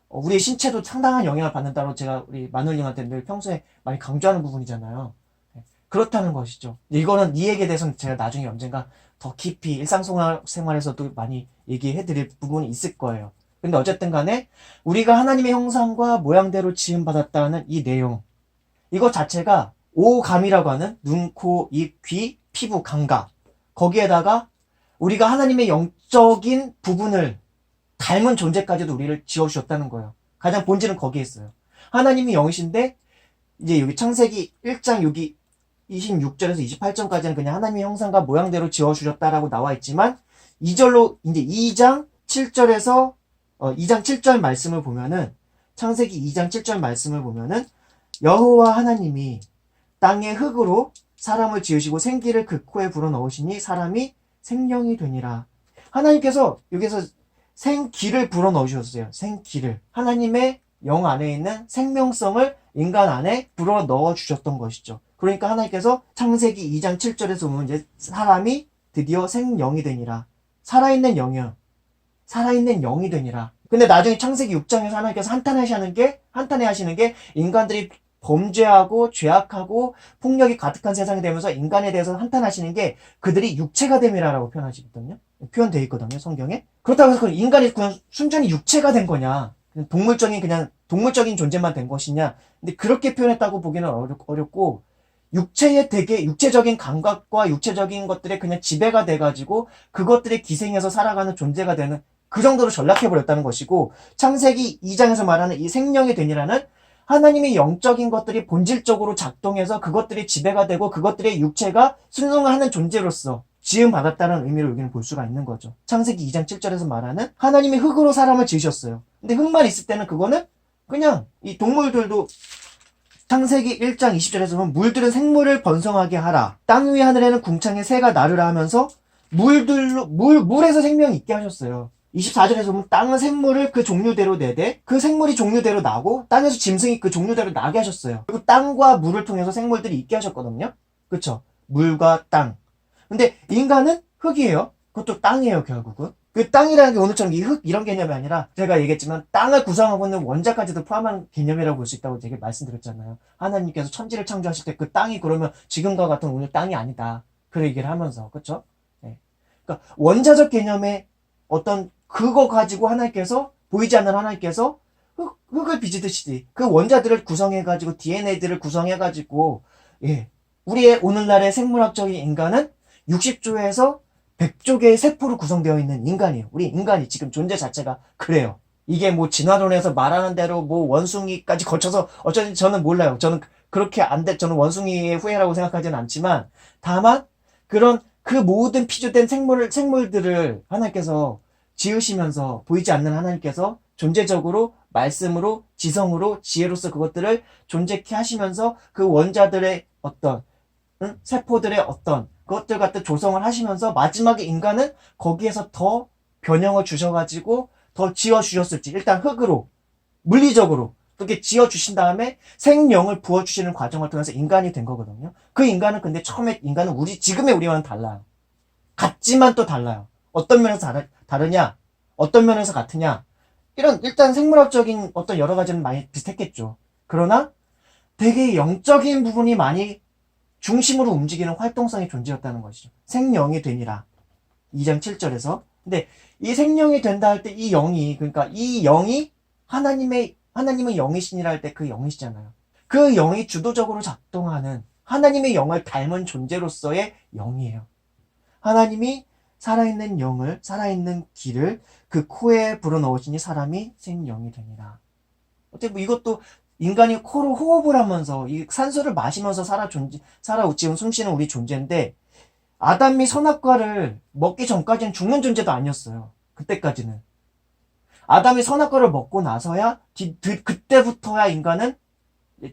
우리의 신체도 상당한 영향을 받는다고 제가 우리 마눌님한테 늘 평소에 많이 강조하는 부분이잖아요. 그렇다는 것이죠. 이거는 이 얘기에 대해서는 제가 나중에 언젠가 더 깊이 일상생활에서도 많이 얘기해 드릴 부분이 있을 거예요. 근데 어쨌든 간에 우리가 하나님의 형상과 모양대로 지음받았다는 이 내용, 이것 자체가 오감이라고 하는 눈, 코, 입, 귀, 피부, 감각, 거기에다가 우리가 하나님의 영적인 부분을 닮은 존재까지도 우리를 지어주셨다는 거예요. 가장 본질은 거기에 있어요. 하나님이 영이신데, 이제 여기 창세기 1장 여기 26절에서 28절까지는 그냥 하나님의 형상과 모양대로 지어주셨다라고 나와 있지만, 2절로 이제 2장 7절에서 2장 7절 말씀을 보면은, 창세기 2장 7절 말씀을 보면은, 여호와 하나님이 땅의 흙으로 사람을 지으시고 생기를 그 코에 불어넣으시니 사람이 생명이 되니라. 하나님께서 여기서 생기를 불어넣으셨어요. 생기를. 하나님의 영 안에 있는 생명성을 인간 안에 불어넣어 주셨던 것이죠. 그러니까 하나님께서 창세기 2장 7절에서 보면 이제 사람이 드디어 생영이 되니라. 살아있는 영이요. 살아있는 영이 되니라. 근데 나중에 창세기 6장에서 하나님께서 한탄해 하시는 게 인간들이 범죄하고 죄악하고 폭력이 가득한 세상이 되면서 인간에 대해서 한탄하시는 게 그들이 육체가 됨이라고 표현되어 있거든요, 성경에. 그렇다고 해서 인간이 그냥 순전히 육체가 된 거냐? 그냥 동물적인 존재만 된 것이냐. 근데 그렇게 표현했다고 보기는 어렵고, 육체의 되게 육체적인 감각과 육체적인 것들에 그냥 지배가 돼가지고 그것들에 기생해서 살아가는 존재가 되는 그 정도로 전락해버렸다는 것이고, 창세기 2장에서 말하는 이 생명의 된이라는 하나님의 영적인 것들이 본질적으로 작동해서 그것들이 지배가 되고 그것들의 육체가 순응하는 존재로서 지음받았다는 의미로 여기는 볼 수가 있는 거죠. 창세기 2장 7절에서 말하는 하나님이 흙으로 사람을 지으셨어요. 근데 흙만 있을 때는 그거는 그냥 이 동물들도 창세기 1장 20절에서 보면 물들은 생물을 번성하게 하라. 땅 위 하늘에는 궁창에 새가 나르라 하면서 물에서 생명이 있게 하셨어요. 24절에서 보면 땅은 생물을 그 종류대로 내되 그 생물이 종류대로 나고 땅에서 짐승이 그 종류대로 나게 하셨어요. 그리고 땅과 물을 통해서 생물들이 있게 하셨거든요. 그쵸? 물과 땅. 근데 인간은 흙이에요. 그것도 땅이에요, 결국은. 그 땅이라는 게 오늘처럼 이 흙 이런 개념이 아니라 제가 얘기했지만 땅을 구성하고 있는 원자까지도 포함한 개념이라고 볼 수 있다고 제가 말씀드렸잖아요. 하나님께서 천지를 창조하실 때 그 땅이 그러면 지금과 같은 오늘 땅이 아니다. 그 얘기를 하면서 그쵸? 네. 그러니까 원자적 개념의 어떤 그거 가지고 하나님께서 보이지 않는 하나님께서 흙을 빚으듯이 그 원자들을 구성해가지고 DNA들을 구성해가지고 예 우리의 오늘날의 생물학적인 인간은 60조에서 100조 개의 세포로 구성되어 있는 인간이에요. 우리 인간이 지금 존재 자체가 그래요. 이게 뭐 진화론에서 말하는 대로 뭐 원숭이까지 거쳐서 어쩐지 저는 몰라요. 저는 그렇게 저는 원숭이의 후예라고 생각하지는 않지만 다만 그런 그 모든 피조된 생물들을 하나님께서 지으시면서 보이지 않는 하나님께서 존재적으로 말씀으로 지성으로 지혜로서 그것들을 존재케 하시면서 그 원자들의 어떤 세포들의 어떤 그것들 같은 조성을 하시면서 마지막에 인간은 거기에서 더 변형을 주셔가지고 더 지어주셨을지 일단 흙으로 물리적으로 그렇게 지어주신 다음에 생명을 부어주시는 과정을 통해서 인간이 된 거거든요. 그 인간은 근데 처음에 인간은 지금의 우리와는 달라요. 같지만 또 달라요. 어떤 면에서 다르냐? 어떤 면에서 같으냐? 이런 일단 생물학적인 어떤 여러 가지는 많이 비슷했겠죠. 그러나 되게 영적인 부분이 많이 중심으로 움직이는 활동성의 존재였다는 것이죠. 생명이 되니라. 2장 7절에서. 근데 이 생명이 된다 할 때 이 영이 그러니까 이 영이 하나님은 영이시니라 할 때 그 영이시잖아요. 그 영이 주도적으로 작동하는 하나님의 영을 닮은 존재로서의 영이에요. 하나님이 살아있는 영을 살아있는 길을 그 코에 불어넣으시니 사람이 생명이 되니라. 어떻게 뭐 이것도 인간이 코로 호흡을 하면서 이 산소를 마시면서 지금 숨쉬는 우리 존재인데 아담이 선악과를 먹기 전까지는 죽는 존재도 아니었어요. 그때까지는. 아담이 선악과를 먹고 나서야 그때부터야 인간은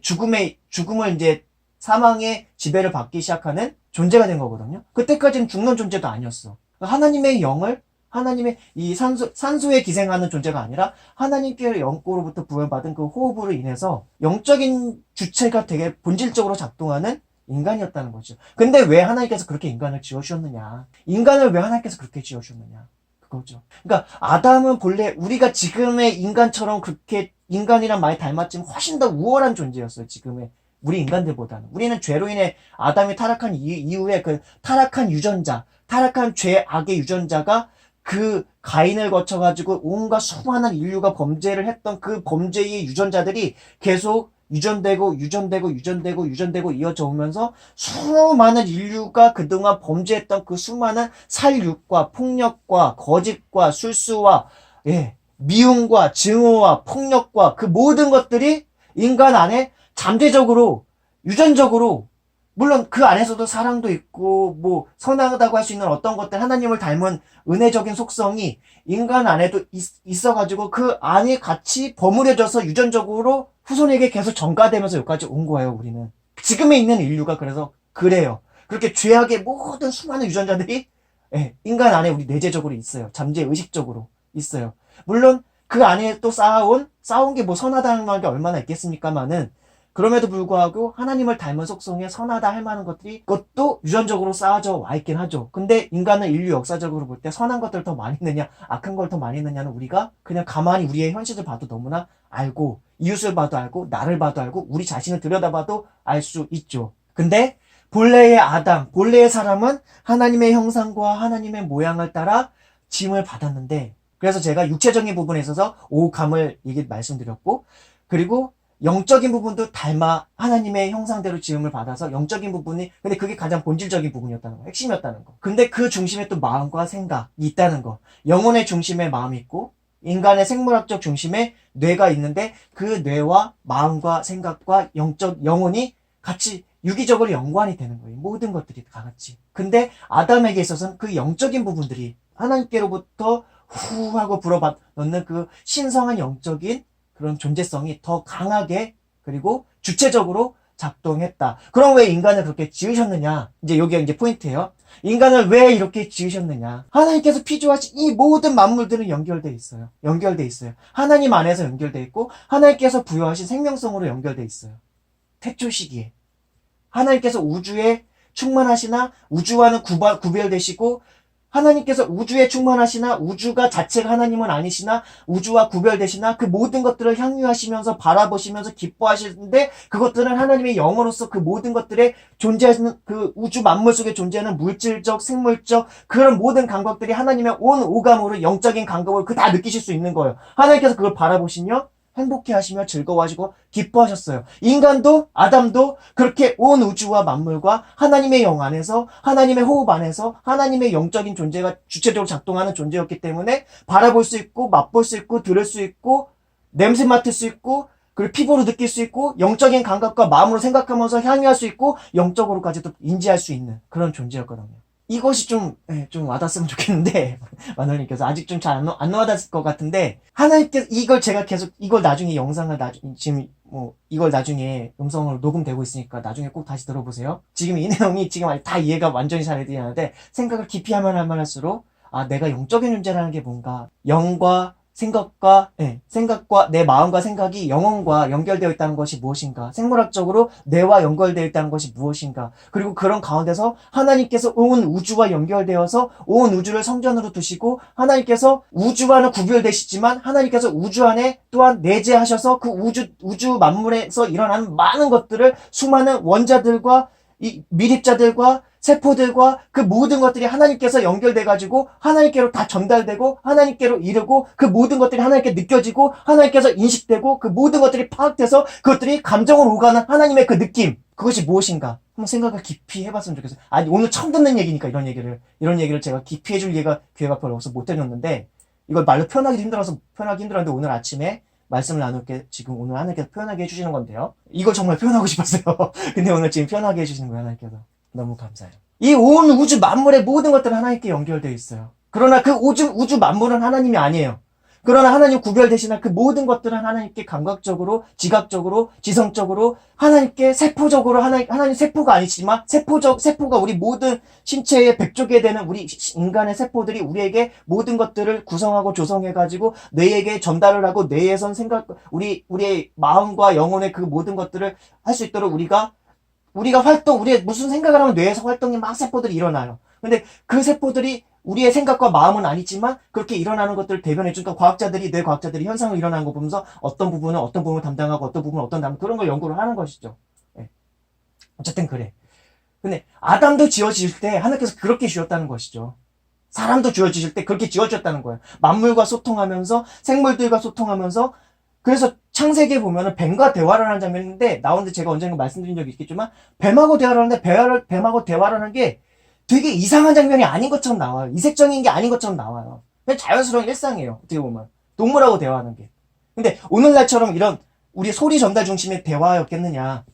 죽음을 이제 사망의 지배를 받기 시작하는 존재가 된 거거든요. 그때까지는 죽는 존재도 아니었어. 하나님의 영을 하나님의 이 산소에 기생하는 존재가 아니라 하나님께 영으로부터 부여받은 그 호흡으로 인해서 영적인 주체가 되게 본질적으로 작동하는 인간이었다는 거죠. 근데 왜 하나님께서 그렇게 인간을 지어주셨느냐? 인간을 왜 하나님께서 그렇게 지어주셨느냐? 그거죠. 그러니까 아담은 본래 우리가 지금의 인간처럼 그렇게 인간이랑 많이 닮았지만 훨씬 더 우월한 존재였어요. 지금의 우리 인간들보다는. 우리는 죄로 인해 아담이 타락한 이후에 그 타락한 유전자, 타락한 죄악의 유전자가 그 가인을 거쳐가지고 온갖 수많은 인류가 범죄를 했던 그 범죄의 유전자들이 계속 유전되고 이어져 오면서 수많은 인류가 그동안 범죄했던 그 수많은 살육과 폭력과 거짓과 술수와 미움과 증오와 폭력과 그 모든 것들이 인간 안에 잠재적으로 유전적으로 물론 그 안에서도 사랑도 있고 뭐 선하다고 할 수 있는 어떤 것들 하나님을 닮은 은혜적인 속성이 인간 안에도 있어가지고 그 안에 같이 버무려져서 유전적으로 후손에게 계속 전가되면서 여기까지 온 거예요. 우리는 지금에 있는 인류가 그래서 그래요. 그렇게 죄악의 모든 수많은 유전자들이 인간 안에 우리 내재적으로 있어요. 잠재 의식적으로 있어요. 물론 그 안에 또 쌓아온 게 뭐 선하다는 게 얼마나 있겠습니까마는 그럼에도 불구하고 하나님을 닮은 속성에 선하다 할 만한 것들이 그것도 유전적으로 쌓아져 와 있긴 하죠. 근데 인간은 인류 역사적으로 볼 때 선한 것들을 더 많이 했느냐 악한 걸 더 많이 했느냐는 우리가 그냥 가만히 우리의 현실을 봐도 너무나 알고 이웃을 봐도 알고 나를 봐도 알고 우리 자신을 들여다봐도 알 수 있죠. 근데 본래의 아담, 본래의 사람은 하나님의 형상과 하나님의 모양을 따라 지음을 받았는데 그래서 제가 육체적인 부분에 있어서 오감을 말씀드렸고, 그리고 영적인 부분도 닮아 하나님의 형상대로 지음을 받아서 영적인 부분이, 근데 그게 가장 본질적인 부분이었다는 거, 핵심이었다는 거. 근데 그 중심에 또 마음과 생각이 있다는 거. 영혼의 중심에 마음이 있고, 인간의 생물학적 중심에 뇌가 있는데, 그 뇌와 마음과 생각과 영혼이 같이 유기적으로 연관이 되는 거예요. 모든 것들이 다 같이. 근데 아담에게 있어서는 그 영적인 부분들이 하나님께로부터 후 하고 불어넣는 그 신성한 영적인 그런 존재성이 더 강하게, 그리고 주체적으로 작동했다. 그럼 왜 인간을 그렇게 지으셨느냐? 이제 여기가 이제 포인트예요. 인간을 왜 이렇게 지으셨느냐? 하나님께서 피조하신 이 모든 만물들은 연결돼 있어요. 연결돼 있어요. 하나님 안에서 연결돼 있고, 하나님께서 부여하신 생명성으로 연결돼 있어요. 태초 시기에. 하나님께서 우주에 충만하시나 우주와는 구별되시고, 하나님께서 우주에 충만하시나 우주가 자체가 하나님은 아니시나 우주와 구별되시나 그 모든 것들을 향유하시면서 바라보시면서 기뻐하시는데, 그것들은 하나님의 영으로서 그 모든 것들에 존재하는 그 우주 만물 속에 존재하는 물질적, 생물적 그런 모든 감각들이 하나님의 온 오감으로 영적인 감각을 그 다 느끼실 수 있는 거예요. 하나님께서 그걸 바라보시며 행복해 하시며 즐거워하시고 기뻐하셨어요. 인간도 아담도 그렇게 온 우주와 만물과 하나님의 영 안에서, 하나님의 호흡 안에서 하나님의 영적인 존재가 주체적으로 작동하는 존재였기 때문에 바라볼 수 있고 맛볼 수 있고 들을 수 있고 냄새 맡을 수 있고, 그리고 피부로 느낄 수 있고 영적인 감각과 마음으로 생각하면서 향유할 수 있고 영적으로까지도 인지할 수 있는 그런 존재였거든요. 이것이 좀 와닿았으면 좋겠는데, 마누님께서 아직 좀 잘 안 와닿을 것 같은데, 하나님께서 이걸 제가 계속, 이걸 나중에 영상을 지금 이걸 나중에 음성으로 녹음되고 있으니까 나중에 꼭 다시 들어보세요. 지금 이 내용이 지금 다 이해가 완전히 잘 되지 않는데, 생각을 깊이 하면 할수록, 내가 영적인 존재라는 게 뭔가, 영과 생각과 내 마음과 생각이 영혼과 연결되어 있다는 것이 무엇인가? 생물학적으로 뇌와 연결되어 있다는 것이 무엇인가? 그리고 그런 가운데서 하나님께서 온 우주와 연결되어서 온 우주를 성전으로 두시고, 하나님께서 우주와는 구별되시지만 하나님께서 우주 안에 또한 내재하셔서 그 우주 만물에서 일어나는 많은 것들을 수많은 원자들과 이 미립자들과 세포들과 그 모든 것들이 하나님께서 연결돼가지고 하나님께로 다 전달되고 하나님께로 이르고, 그 모든 것들이 하나님께 느껴지고 하나님께서 인식되고, 그 모든 것들이 파악돼서 그것들이 감정으로 오가는 하나님의 그 느낌, 그것이 무엇인가? 한번 생각을 깊이 해봤으면 좋겠어요. 오늘 처음 듣는 얘기니까 이런 얘기를 제가 깊이 해줄 기회가 별로 없어서 못 해줬는데, 이걸 말로 표현하기 힘들었는데 오늘 아침에 말씀을 나눌게 지금 오늘 하나님께서 표현하게 해주시는 건데요. 이걸 정말 표현하고 싶었어요. 근데 오늘 지금 표현하게 해주시는 거예요, 하나님께서. 너무 감사해요. 이 온 우주 만물의 모든 것들은 하나님께 연결되어 있어요. 그러나 그 우주 만물은 하나님이 아니에요. 그러나 하나님 구별되시나 그 모든 것들은 하나님께 감각적으로, 지각적으로, 지성적으로, 하나님께 세포적으로, 하나님 세포가 아니지만 세포가 우리 모든 신체의 100조개 되는 우리 인간의 세포들이 우리에게 모든 것들을 구성하고 조성해가지고 뇌에게 전달을 하고, 뇌에선 우리의 마음과 영혼의 그 모든 것들을 할 수 있도록 우리가 우리의 무슨 생각을 하면 뇌에서 활동이 막 세포들이 일어나요. 근데 그 세포들이 우리의 생각과 마음은 아니지만 그렇게 일어나는 것들을 대변해주니까 뇌 과학자들이 현상을 일어나는 거 보면서 어떤 부분을 담당하고 어떤 부분은 그런 걸 연구를 하는 것이죠. 네. 어쨌든 그래. 근데 아담도 지어질 때 하나님께서 그렇게 지었다는 것이죠. 사람도 지어주실 때 그렇게 지어주셨다는 거예요. 만물과 소통하면서, 생물들과 소통하면서. 그래서 창세기에 보면은 뱀과 대화를 하는 장면이 있는데, 나오는데 제가 언젠가 말씀드린 적이 있겠지만, 뱀하고 대화를 하는데 뱀하고 대화를 하는 게 되게 이상한 장면이 아닌 것처럼 나와요. 이색적인 게 아닌 것처럼 나와요. 그냥 자연스러운 일상이에요. 어떻게 보면. 동물하고 대화하는 게. 근데 오늘날처럼 이런 우리 소리 전달 중심의 대화였겠느냐.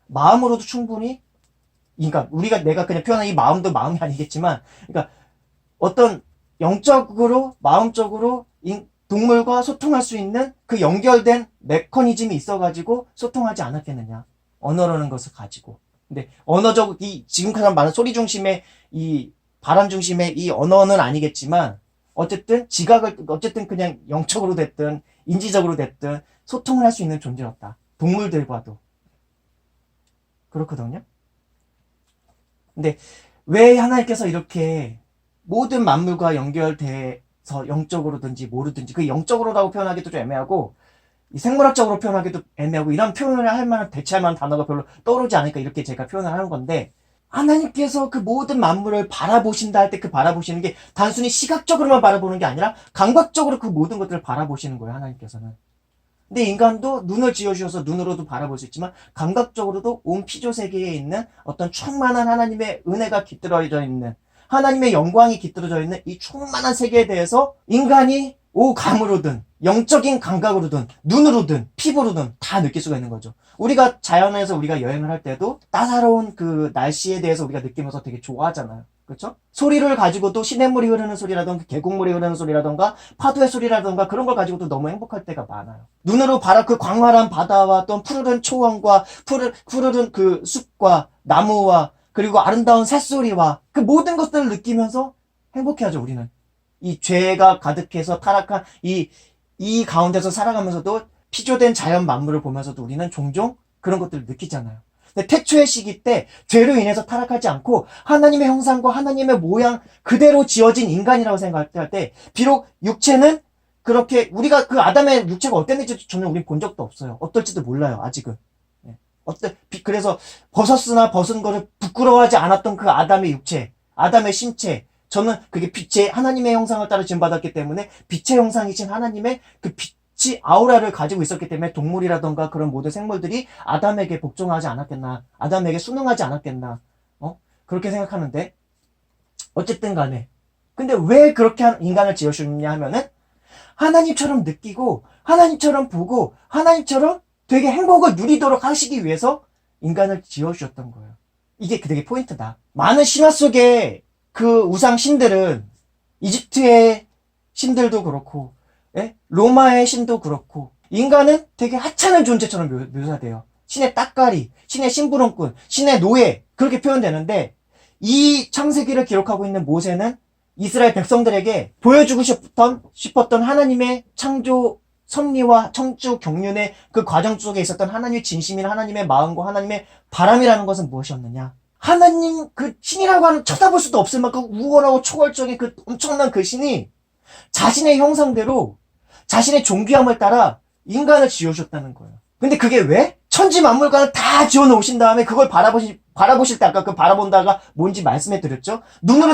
마음으로도 충분히, 그러니까 내가 그냥 표현한 이 마음도 마음이 아니겠지만, 그러니까 어떤 영적으로, 마음적으로 동물과 소통할 수 있는 그 연결된 메커니즘이 있어가지고 소통하지 않았겠느냐. 언어라는 것을 가지고. 근데 지금까지 말한 소리 중심의 이 바람 중심의 이 언어는 아니겠지만, 어쨌든 그냥 영적으로 됐든 인지적으로 됐든 소통을 할 수 있는 존재였다. 동물들과도. 그렇거든요. 근데 왜 하나님께서 이렇게 모든 만물과 연결돼서 영적으로든지 모르든지, 그 영적으로라고 표현하기도 좀 애매하고, 이 생물학적으로 표현하기도 애매하고, 이런 표현을 대체할 만한 단어가 별로 떠오르지 않으니까 이렇게 제가 표현을 하는 건데, 하나님께서 그 모든 만물을 바라보신다 할 때 그 바라보시는 게 단순히 시각적으로만 바라보는 게 아니라 감각적으로 그 모든 것들을 바라보시는 거예요, 하나님께서는. 근데 인간도 눈을 지어주셔서 눈으로도 바라볼 수 있지만 감각적으로도 온 피조 세계에 있는 어떤 충만한 하나님의 은혜가 깃들어져 있는, 하나님의 영광이 깃들어져 있는 이 충만한 세계에 대해서 인간이 오감으로든 영적인 감각으로든 눈으로든 피부로든 다 느낄 수가 있는 거죠. 우리가 자연에서 우리가 여행을 할 때도 따사로운 그 날씨에 대해서 우리가 느끼면서 되게 좋아하잖아요. 그렇죠? 소리를 가지고도 시냇물이 흐르는 소리라던가 계곡물이 흐르는 소리라던가 파도의 소리라던가 그런 걸 가지고도 너무 행복할 때가 많아요. 눈으로 바라 그 광활한 바다와 또 푸르른 초원과 푸르른 그 숲과 나무와 그리고 아름다운 새소리와 그 모든 것들을 느끼면서 행복해하죠, 우리는. 이 죄가 가득해서 타락한 이 가운데서 살아가면서도 피조된 자연 만물을 보면서도 우리는 종종 그런 것들을 느끼잖아요. 근데 태초의 시기 때 죄로 인해서 타락하지 않고 하나님의 형상과 하나님의 모양 그대로 지어진 인간이라고 생각할 때 비록 육체는 그렇게 우리가 그 아담의 육체가 어땠는지 전혀 우린 본 적도 없어요. 어떨지도 몰라요, 아직은. 예. 그래서 벗었으나 벗은 거를 부끄러워하지 않았던 그 아담의 육체, 아담의 신체, 저는 그게 빛의 하나님의 형상을 따라 지음받았기 때문에 빛의 형상이신 하나님의 그 빛이 아우라를 가지고 있었기 때문에 동물이라던가 그런 모든 생물들이 아담에게 복종하지 않았겠나, 아담에게 순응하지 않았겠나, 그렇게 생각하는데 어쨌든 간에 근데 왜 그렇게 인간을 지으셨냐 하면은 하나님처럼 느끼고 하나님처럼 보고 하나님처럼 되게 행복을 누리도록 하시기 위해서 인간을 지어주셨던 거예요. 이게 되게 포인트다. 많은 신화 속에 그 우상 신들은 이집트의 신들도 그렇고, 예? 로마의 신도 그렇고, 인간은 되게 하찮은 존재처럼 묘사돼요. 신의 따까리, 신의 심부름꾼, 신의 노예, 그렇게 표현되는데, 이 창세기를 기록하고 있는 모세는 이스라엘 백성들에게 보여주고 싶었던 하나님의 창조 섭리와 청주 경륜의 그 과정 속에 있었던 하나님의 진심인 하나님의 마음과 하나님의 바람이라는 것은 무엇이었느냐? 하나님 그 신이라고 하는 쳐다볼 수도 없을 만큼 우월하고 초월적인 그 엄청난 그 신이 자신의 형상대로 자신의 존귀함을 따라 인간을 지으셨다는 거예요. 근데 그게 왜? 천지 만물관을 다 지어 놓으신 다음에 그걸 바라보실 때 아까 그 바라본다가 뭔지 말씀해 드렸죠? 눈으로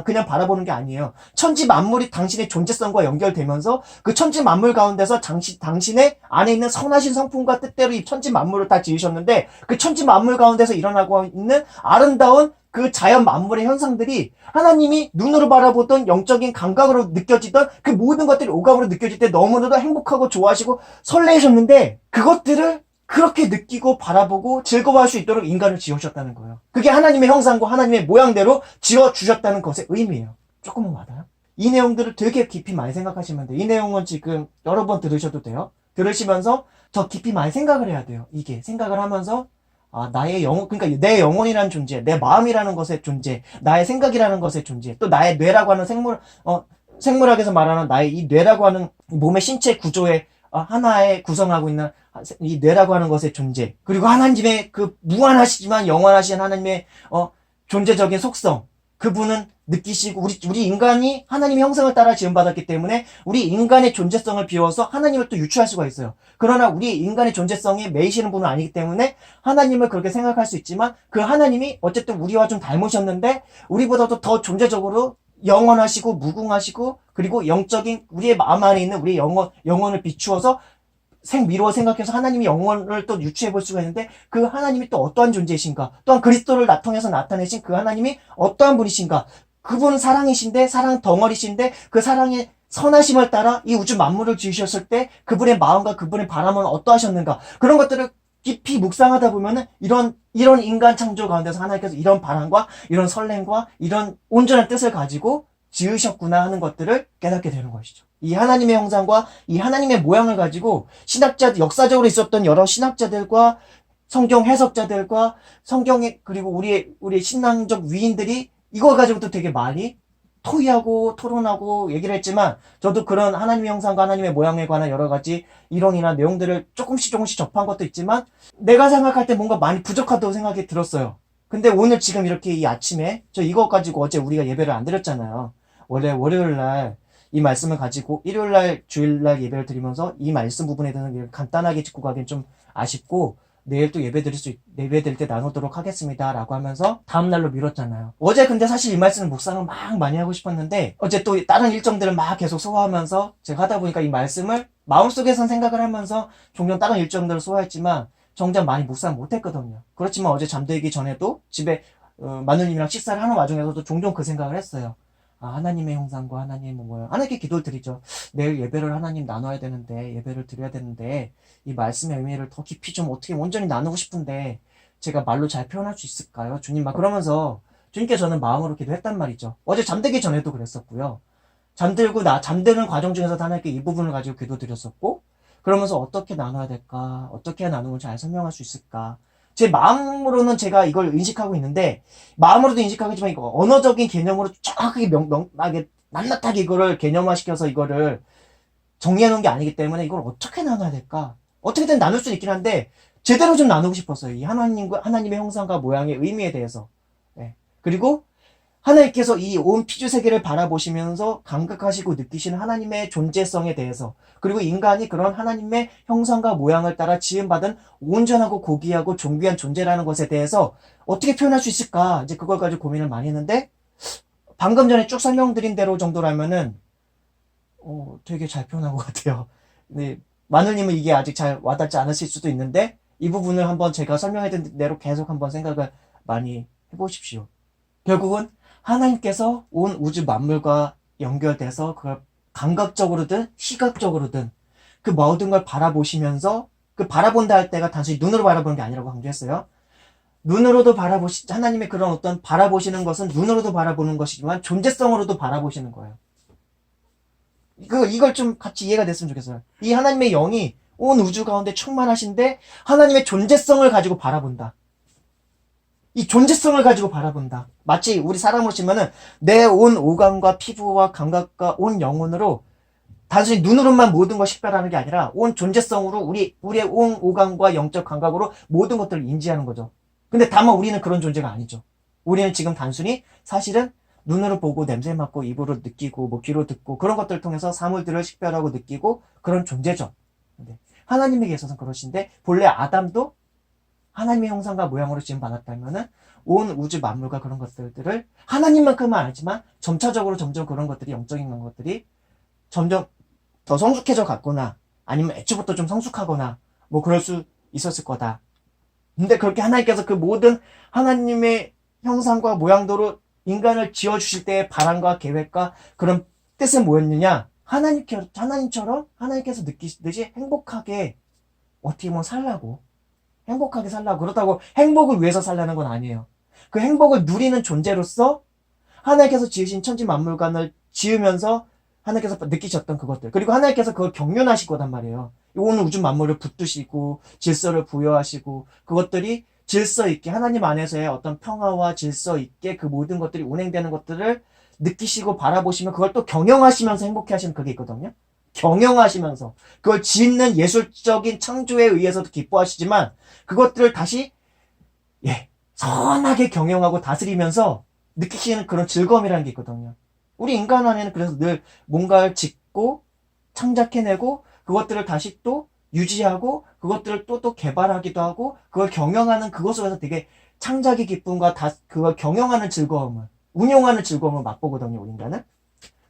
그냥 바라보는 게 아니에요. 천지 만물이 당신의 존재성과 연결되면서 그 천지 만물 가운데서 당신의 안에 있는 선하신 성품과 뜻대로 이 천지 만물을 다 지으셨는데 그 천지 만물 가운데서 일어나고 있는 아름다운 그 자연 만물의 현상들이 하나님이 눈으로 바라보던 영적인 감각으로 느껴지던 그 모든 것들이 오감으로 느껴질 때 너무나도 행복하고 좋아하시고 설레셨는데 그것들을 그렇게 느끼고 바라보고 즐거워할 수 있도록 인간을 지으셨다는 거예요. 그게 하나님의 형상과 하나님의 모양대로 지어주셨다는 것의 의미예요. 조금은 와닿아요? 이 내용들을 되게 깊이 많이 생각하시면 돼요. 이 내용은 지금 여러 번 들으셔도 돼요. 들으시면서 더 깊이 많이 생각을 해야 돼요. 이게 생각을 하면서 나의 영혼, 그러니까 내 영혼이라는 존재, 내 마음이라는 것의 존재, 나의 생각이라는 것의 존재, 또 나의 뇌라고 하는 생물학에서 말하는 나의 이 뇌라고 하는 몸의 신체 구조의 하나의 구성하고 있는 이 뇌라고 하는 것의 존재, 그리고 하나님의 그 무한하시지만 영원하신 하나님의 존재적인 속성, 그분은 느끼시고 우리 인간이 하나님의 형상을 따라 지음받았기 때문에 우리 인간의 존재성을 비워서 하나님을 또 유추할 수가 있어요. 그러나 우리 인간의 존재성에 매이시는 분은 아니기 때문에 하나님을 그렇게 생각할 수 있지만 그 하나님이 어쨌든 우리와 좀 닮으셨는데 우리보다도 더 존재적으로 영원하시고 무궁하시고 그리고 영적인 우리의 마음 안에 있는 우리의 영혼을 비추어서 미루어 생각해서 하나님이 영혼을 또 유추해 볼 수가 있는데 그 하나님이 또 어떠한 존재이신가, 또한 그리스도를 통해서 나타내신 그 하나님이 어떠한 분이신가, 그분은 사랑이신데 사랑 덩어리신데 그 사랑의 선하심을 따라 이 우주 만물을 지으셨을 때 그분의 마음과 그분의 바람은 어떠하셨는가, 그런 것들을 깊이 묵상하다 보면은 이런 인간 창조 가운데서 하나님께서 이런 바람과 이런 설렘과 이런 온전한 뜻을 가지고 지으셨구나 하는 것들을 깨닫게 되는 것이죠. 이 하나님의 형상과 이 하나님의 모양을 가지고 역사적으로 있었던 여러 신학자들과 성경 해석자들과 그리고 우리 신앙적 위인들이 이거 가지고도 되게 많이 토의하고 토론하고 얘기를 했지만 저도 그런 하나님의 형상과 하나님의 모양에 관한 여러 가지 이론이나 내용들을 조금씩 접한 것도 있지만 내가 생각할 때 뭔가 많이 부족하다고 생각이 들었어요. 근데 오늘 지금 이렇게 이 아침에 저 이거 가지고 어제 우리가 예배를 안 드렸잖아요. 원래 월요일 날 이 말씀을 가지고 일요일 날 주일 날 예배를 드리면서 이 말씀 부분에 대해서 간단하게 짚고 가긴 좀 아쉽고 내일 또 예배 드릴 때 나누도록 하겠습니다. 라고 하면서 다음날로 미뤘잖아요. 어제 근데 사실 이 말씀을 묵상을 막 많이 하고 싶었는데, 어제 또 다른 일정들을 막 계속 소화하면서 제가 하다 보니까 이 말씀을 마음속에선 생각을 하면서 종종 다른 일정들을 소화했지만, 정작 많이 묵상 못했거든요. 그렇지만 어제 잠들기 전에도 집에 마누님이랑 식사를 하는 와중에서도 종종 그 생각을 했어요. 아, 하나님의 형상과 하나님은 뭐예요? 하나님께 기도를 드리죠. 내일 예배를 하나님 나눠야 되는데, 예배를 드려야 되는데, 이 말씀의 의미를 더 깊이 좀 어떻게 온전히 나누고 싶은데, 제가 말로 잘 표현할 수 있을까요? 주님 막 그러면서 주님께 저는 마음으로 기도했단 말이죠. 어제 잠들기 전에도 그랬었고요. 잠드는 과정 중에서도 하나님께 이 부분을 가지고 기도드렸었고, 그러면서 어떻게 나눠야 될까? 어떻게 해야 나누면 잘 설명할 수 있을까? 제 마음으로는 제가 이걸 인식하고 있는데, 마음으로도 인식하겠지만, 이거 언어적인 개념으로 정확하게 낱낱하게 이거를 개념화시켜서 이거를 정리해 놓은 게 아니기 때문에 이걸 어떻게 나눠야 될까? 어떻게든 나눌 수 있긴 한데, 제대로 좀 나누고 싶었어요. 이 하나님의 형상과 모양의 의미에 대해서. 네. 그리고 하나님께서 이 온 피조 세계를 바라보시면서 감각하시고 느끼시는 하나님의 존재성에 대해서, 그리고 인간이 그런 하나님의 형상과 모양을 따라 지음받은 온전하고 고귀하고 존귀한 존재라는 것에 대해서 어떻게 표현할 수 있을까? 이제 그걸 가지고 고민을 많이 했는데, 방금 전에 쭉 설명드린 대로 정도라면은 되게 잘 표현한 것 같아요. 네, 마누님은 이게 아직 잘 와닿지 않으실 수도 있는데, 이 부분을 한번 제가 설명해드린 대로 계속 한번 생각을 많이 해보십시오. 결국은 하나님께서 온 우주 만물과 연결돼서 그걸 감각적으로든 시각적으로든 그 모든 걸 바라보시면서, 그 바라본다 할 때가 단순히 눈으로 바라보는 게 아니라고 강조했어요. 눈으로도 하나님의 그런 어떤 바라보시는 것은 눈으로도 바라보는 것이지만 존재성으로도 바라보시는 거예요. 이걸 좀 같이 이해가 됐으면 좋겠어요. 이 하나님의 영이 온 우주 가운데 충만하신데 하나님의 존재성을 가지고 바라본다. 이 존재성을 가지고 바라본다. 마치 우리 사람으로 치면은 내 온 오감과 피부와 감각과 온 영혼으로 단순히 눈으로만 모든 걸 식별하는 게 아니라 온 존재성으로 우리의 온 오감과 영적 감각으로 모든 것들을 인지하는 거죠. 근데 다만 우리는 그런 존재가 아니죠. 우리는 지금 단순히 사실은 눈으로 보고 냄새 맡고 입으로 느끼고 뭐 귀로 듣고 그런 것들을 통해서 사물들을 식별하고 느끼고 그런 존재죠. 근데 하나님에게 있어서는 그러신데, 본래 아담도 하나님의 형상과 모양으로 지음받았다면은 온 우주 만물과 그런 것들을 하나님만큼은 알지만 점차적으로 점점 그런 것들이, 영적인 것들이 점점 더 성숙해져 갔거나 아니면 애초부터 좀 성숙하거나 뭐 그럴 수 있었을 거다. 근데 그렇게 하나님께서 그 모든 하나님의 형상과 모양대로 인간을 지어주실 때의 바람과 계획과 그런 뜻은 뭐였느냐? 하나님처럼 하나님께서 느끼시듯이 행복하게 어떻게 보면 행복하게 살라고. 그렇다고 행복을 위해서 살라는 건 아니에요. 그 행복을 누리는 존재로서 하나님께서 지으신 천지 만물관을 지으면서 하나님께서 느끼셨던 그것들, 그리고 하나님께서 그걸 경륜하실 거단 말이에요. 온 우주 만물을 붙드시고 질서를 부여하시고 그것들이 질서 있게 하나님 안에서의 어떤 평화와 질서 있게 그 모든 것들이 운행되는 것들을 느끼시고 바라보시면 그걸 또 경영하시면서 행복해 하시는 그게 있거든요. 경영하시면서 그걸 짓는 예술적인 창조에 의해서도 기뻐하시지만 그것들을 다시 선하게 경영하고 다스리면서 느끼시는 그런 즐거움이라는 게 있거든요. 우리 인간 안에는 그래서 늘 뭔가를 짓고 창작해내고 그것들을 다시 또 유지하고 그것들을 또 개발하기도 하고 그걸 경영하는 그것 속에서 되게 창작의 기쁨과 그걸 경영하는 즐거움을, 운용하는 즐거움을 맛보거든요, 우리 인간은.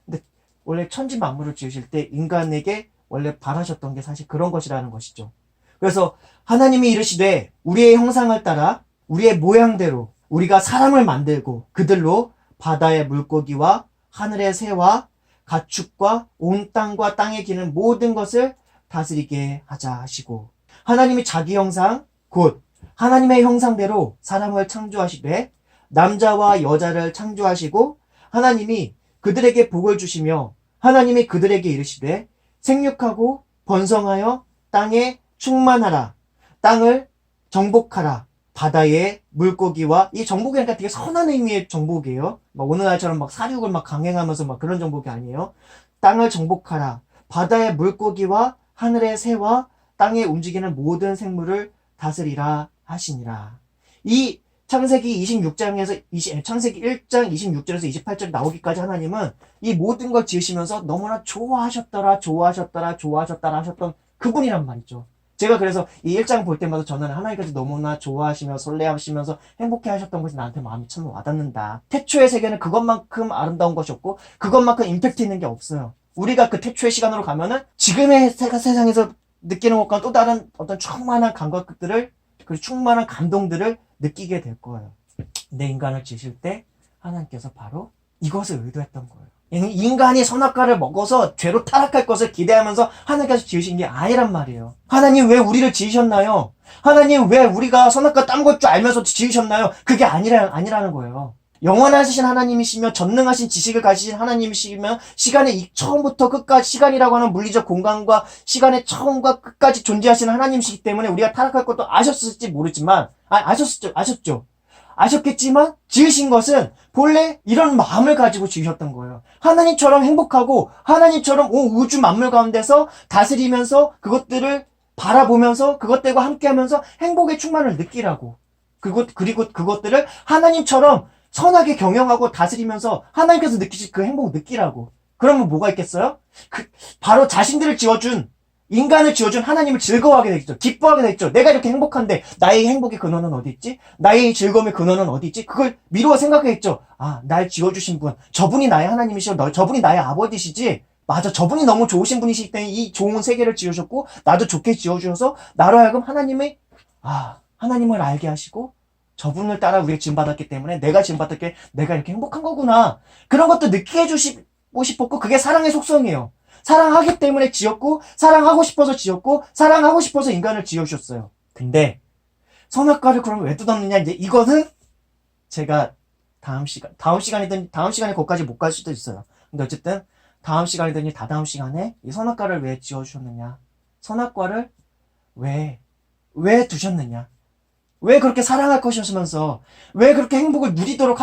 근데 원래 천지 만물을 지으실 때 인간에게 원래 바라셨던 게 사실 그런 것이라는 것이죠. 그래서 하나님이 이르시되 우리의 형상을 따라 우리의 모양대로 우리가 사람을 만들고 그들로 바다의 물고기와 하늘의 새와 가축과 온 땅과 땅에 기는 모든 것을 다스리게 하자 하시고, 하나님이 자기 형상 곧 하나님의 형상대로 사람을 창조하시되 남자와 여자를 창조하시고 하나님이 그들에게 복을 주시며 하나님이 그들에게 이르시되 생육하고 번성하여 땅에 충만하라, 땅을 정복하라, 바다의 물고기와, 이 정복이니까 되게 선한 의미의 정복이에요. 막 오늘날처럼 막 사륙을 막 강행하면서 막 그런 정복이 아니에요. 땅을 정복하라, 바다의 물고기와 하늘의 새와 땅에 움직이는 모든 생물을 다스리라 하시니라. 이 창세기 26장에서 창세기 1장 26절에서 28절 나오기까지 하나님은 이 모든 걸 지으시면서 너무나 좋아하셨더라 하셨던 그분이란 말이죠. 제가 그래서 이 1장 볼 때마다 저는 하나님께서 너무나 좋아하시며 설레하시면서 행복해 하셨던 것이 나한테 마음이 참 와닿는다. 태초의 세계는 그것만큼 아름다운 것이 없고 그것만큼 임팩트 있는 게 없어요. 우리가 그 태초의 시간으로 가면은 지금의 세상에서 느끼는 것과 또 다른 어떤 충만한 감각들을, 그리고 충만한 감동들을 느끼게 될 거예요. 내 인간을 지으실 때 하나님께서 바로 이것을 의도했던 거예요. 인간이 선악과를 먹어서 죄로 타락할 것을 기대하면서 하나님께서 지으신 게 아니란 말이에요. 하나님 왜 우리를 지으셨나요? 하나님 왜 우리가 선악과 따먹을 줄 알면서 지으셨나요? 그게 아니라는 거예요. 영원하신 하나님이시며 전능하신 지식을 가지신 하나님이시며 시간의 처음부터 끝까지, 시간이라고 하는 물리적 공간과 시간의 처음과 끝까지 존재하시는 하나님이시기 때문에 우리가 타락할 것도 아셨을지 모르지만, 아셨죠? 아셨겠지만 지으신 것은 본래 이런 마음을 가지고 지으셨던 거예요. 하나님처럼 행복하고 하나님처럼 온 우주 만물 가운데서 다스리면서 그것들을 바라보면서 그것들과 함께하면서 행복의 충만을 느끼라고. 그리고 그것들을 하나님처럼 선하게 경영하고 다스리면서 하나님께서 느끼실 그 행복을 느끼라고. 그러면 뭐가 있겠어요? 바로 자신들을 지어준, 인간을 지어준 하나님을 즐거워하게 되겠죠. 기뻐하게 되겠죠. 내가 이렇게 행복한데 나의 행복의 근원은 어디 있지? 나의 즐거움의 근원은 어디 있지? 그걸 미루어 생각하겠죠. 아, 날 지어주신 분, 저분이 나의 하나님이시고 저분이 나의 아버지시지. 맞아, 저분이 너무 좋으신 분이시기 때문에 이 좋은 세계를 지으셨고 나도 좋게 지어주셔서 나로 하여금 하나님을 알게 하시고 저분을 따라 우리가 지음받았기 때문에 내가 지음받았기에 내가 이렇게 행복한 거구나. 그런 것도 느끼게 해주시고 싶었고, 그게 사랑의 속성이에요. 사랑하기 때문에 지었고, 사랑하고 싶어서 지었고, 사랑하고 싶어서 인간을 지으셨어요. 근데 선악과를 그럼 왜 뜯었느냐? 이제 이거는 제가 다음 시간에 거기까지 못 갈 수도 있어요. 근데 어쨌든 다음 시간이든지 다다음 시간에 이 선악과를 왜 지어주셨느냐? 선악과를 왜 두셨느냐? 왜 그렇게 사랑할 것이었으면서, 왜 그렇게 행복을 누리도록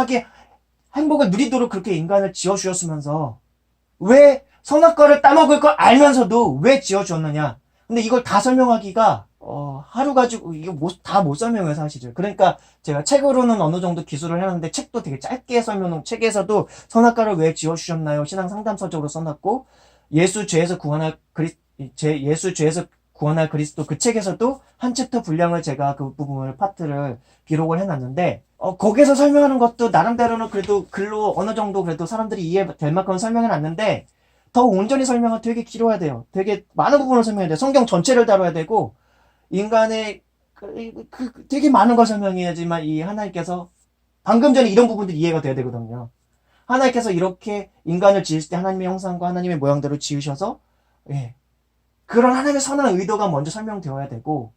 그렇게 인간을 지어주셨으면서, 왜 선악과를 따먹을 걸 알면서도 왜 지어주었느냐? 근데 이걸 다 설명하기가, 하루 가지고, 이거 다 못 설명해요, 사실은. 그러니까 제가 책으로는 어느 정도 기술을 해놨는데, 책도 되게 짧게 책에서도 선악과를 왜 지어주셨나요? 신앙 상담서적으로 써놨고, 예수 죄에서 구원할 그리스도, 그 책에서도 한 챕터 분량을 제가 그 부분을 파트를 기록을 해놨는데, 거기서 설명하는 것도 나름대로는 그래도 글로 어느 정도 그래도 사람들이 이해될 만큼 설명해놨는데, 더 온전히 설명은 되게 길어야 돼요. 되게 많은 부분을 설명해야 돼요. 성경 전체를 다뤄야 되고, 인간의 되게 많은 걸 설명해야지만 이 하나님께서, 방금 전에 이런 부분들이 이해가 돼야 되거든요. 하나님께서 이렇게 인간을 지으실 때 하나님의 형상과 하나님의 모양대로 지으셔서, 예, 그런 하나님의 선한 의도가 먼저 설명되어야 되고,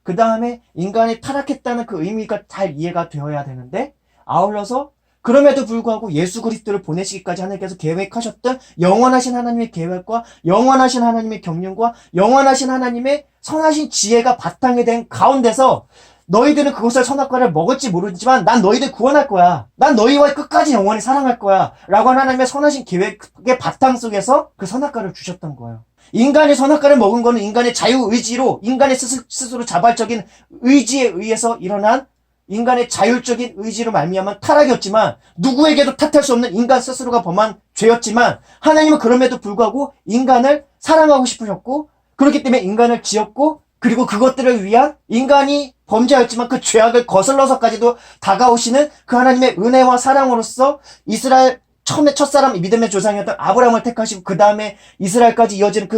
그 다음에 인간이 타락했다는 그 의미가 잘 이해가 되어야 되는데, 아울러서 그럼에도 불구하고 예수 그리스도를 보내시기까지 하나님께서 계획하셨던 영원하신 하나님의 계획과 영원하신 하나님의 경륜과 영원하신 하나님의 선하신 지혜가 바탕이 된 가운데서 너희들은 그것을 선악과를 먹을지 모르지만 난 너희들 구원할 거야. 난 너희와 끝까지 영원히 사랑할 거야. 라고 하나님의 선하신 계획의 바탕 속에서 그 선악과를 주셨던 거예요. 인간이 선악과를 먹은 거는 인간의 자유의지로, 인간의 스스로 자발적인 의지에 의해서 일어난 인간의 자율적인 의지로 말미암은 타락이었지만, 누구에게도 탓할 수 없는 인간 스스로가 범한 죄였지만, 하나님은 그럼에도 불구하고 인간을 사랑하고 싶으셨고, 그렇기 때문에 인간을 지었고, 그리고 그것들을 위한 인간이 범죄하였지만 그 죄악을 거슬러서까지도 다가오시는 그 하나님의 은혜와 사랑으로서 이스라엘 처음에 첫사람 믿음의 조상이었던 아브라함을 택하시고, 그 다음에 이스라엘까지 이어지는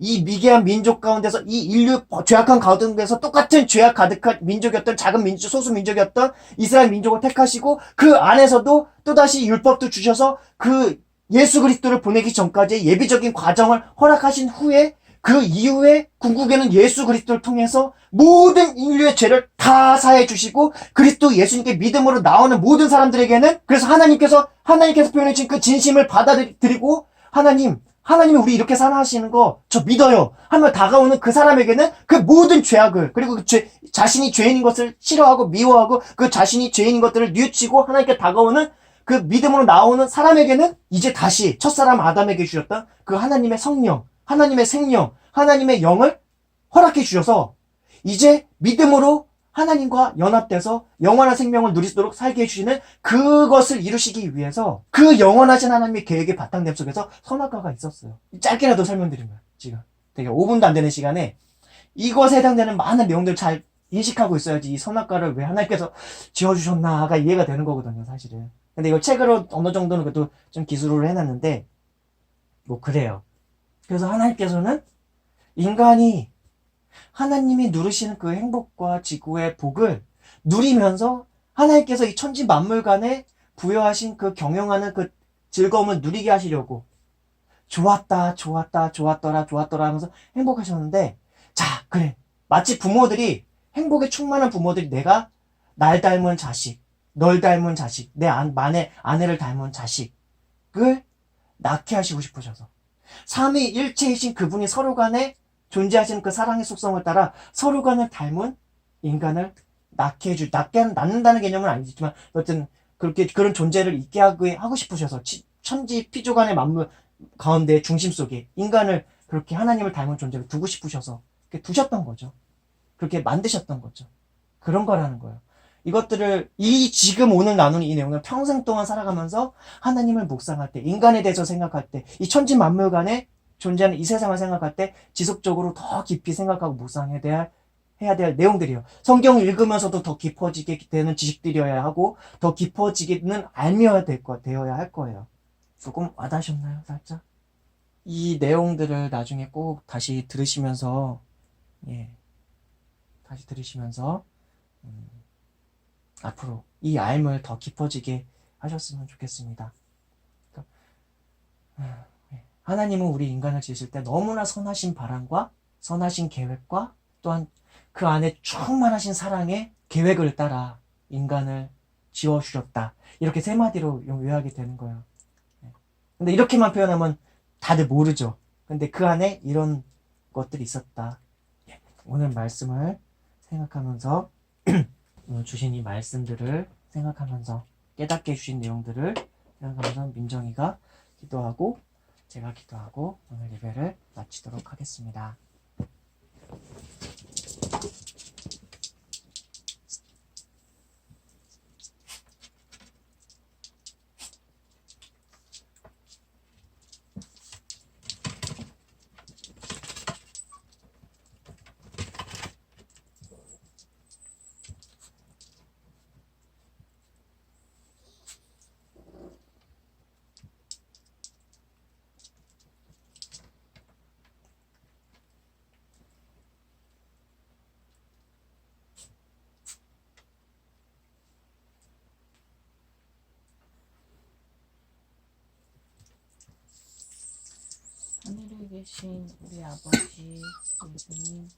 이 미개한 민족 가운데서, 이 인류 죄악한 가운데서 똑같은 죄악 가득한 민족이었던 작은 민족, 소수 민족이었던 이스라엘 민족을 택하시고, 그 안에서도 또다시 율법도 주셔서 그 예수 그리스도를 보내기 전까지의 예비적인 과정을 허락하신 후에, 그 이후에 궁극에는 예수 그리스도를 통해서 모든 인류의 죄를 다 사해 주시고, 그리스도 예수님께 믿음으로 나오는 모든 사람들에게는, 그래서 하나님께서 표현해 주신 그 진심을 받아들이고, 하나님이 우리 이렇게 사랑하시는 거 저 믿어요 하며 다가오는 그 사람에게는 그 모든 죄악을, 그리고 자신이 죄인인 것을 싫어하고 미워하고 그 자신이 죄인인 것들을 뉘우치고 하나님께 다가오는 그 믿음으로 나오는 사람에게는 이제 다시 첫사람 아담에게 주셨던 그 하나님의 성령, 하나님의 생명, 하나님의 영을 허락해 주셔서 이제 믿음으로 하나님과 연합돼서 영원한 생명을 누리도록 살게 해주시는 그것을 이루시기 위해서 그 영원하신 하나님의 계획의 바탕됨 속에서 선악과가 있었어요. 짧게라도 설명드리면, 지금 되게 5분도 안 되는 시간에 이것에 해당되는 많은 내용들을 잘 인식하고 있어야지 이 선악과를 왜 하나님께서 지어주셨나가 이해가 되는 거거든요, 사실은. 근데 이걸 책으로 어느 정도는 그래도 좀 기술을 해놨는데, 뭐, 그래요. 그래서 하나님께서는 인간이 하나님이 누르시는 그 행복과 지구의 복을 누리면서 하나님께서 이 천지 만물 간에 부여하신 그 경영하는 그 즐거움을 누리게 하시려고 좋았다, 좋았다, 좋았더라, 좋았더라 하면서 행복하셨는데, 자, 그래. 마치 부모들이, 행복에 충만한 부모들이 내가 날 닮은 자식, 널 닮은 자식, 내 아내를 닮은 자식을 낳게 하시고 싶으셔서. 삼위일체이신 그분이 서로 간에 존재하시는 그 사랑의 속성을 따라 서로 간을 닮은 인간을 낳는다는 개념은 아니지만, 어쨌든 그렇게, 그런 존재를 있게 하고 싶으셔서, 천지 피조간의 만물 가운데 중심 속에 인간을 그렇게 하나님을 닮은 존재로 두고 싶으셔서 그렇게 두셨던 거죠. 그렇게 만드셨던 거죠. 그런 거라는 거예요. 이것들을 지금 오늘 나누는 이 내용은 평생 동안 살아가면서 하나님을 묵상할 때, 인간에 대해서 생각할 때, 이 천지 만물간에 존재하는 이 세상을 생각할 때 지속적으로 더 깊이 생각하고 해야 될 내용들이에요. 성경을 읽으면서도 더 깊어지게 되는 지식들이어야 하고 더 깊어지기는 되어야 할 거예요. 조금 와닿으셨나요, 살짝? 이 내용들을 나중에 꼭 다시 들으시면서, 예, 다시 들으시면서, 음, 앞으로 이 알을 더 깊어지게 하셨으면 좋겠습니다. 그러니까, 예. 하나님은 우리 인간을 지으실 때 너무나 선하신 바람과 선하신 계획과 또한 그 안에 충만하신 사랑의 계획을 따라 인간을 지어주셨다. 이렇게 세 마디로 요약이 되는 거예요. 예. 근데 이렇게만 표현하면 다들 모르죠. 근데 그 안에 이런 것들이 있었다. 예. 오늘 말씀을 생각하면서 오늘 주신 이 말씀들을 생각하면서 깨닫게 해주신 내용들을 생각하면서 민정이가 기도하고 제가 기도하고 오늘 예배를 마치도록 하겠습니다. 하늘에 계신 우리 아버지 예수님,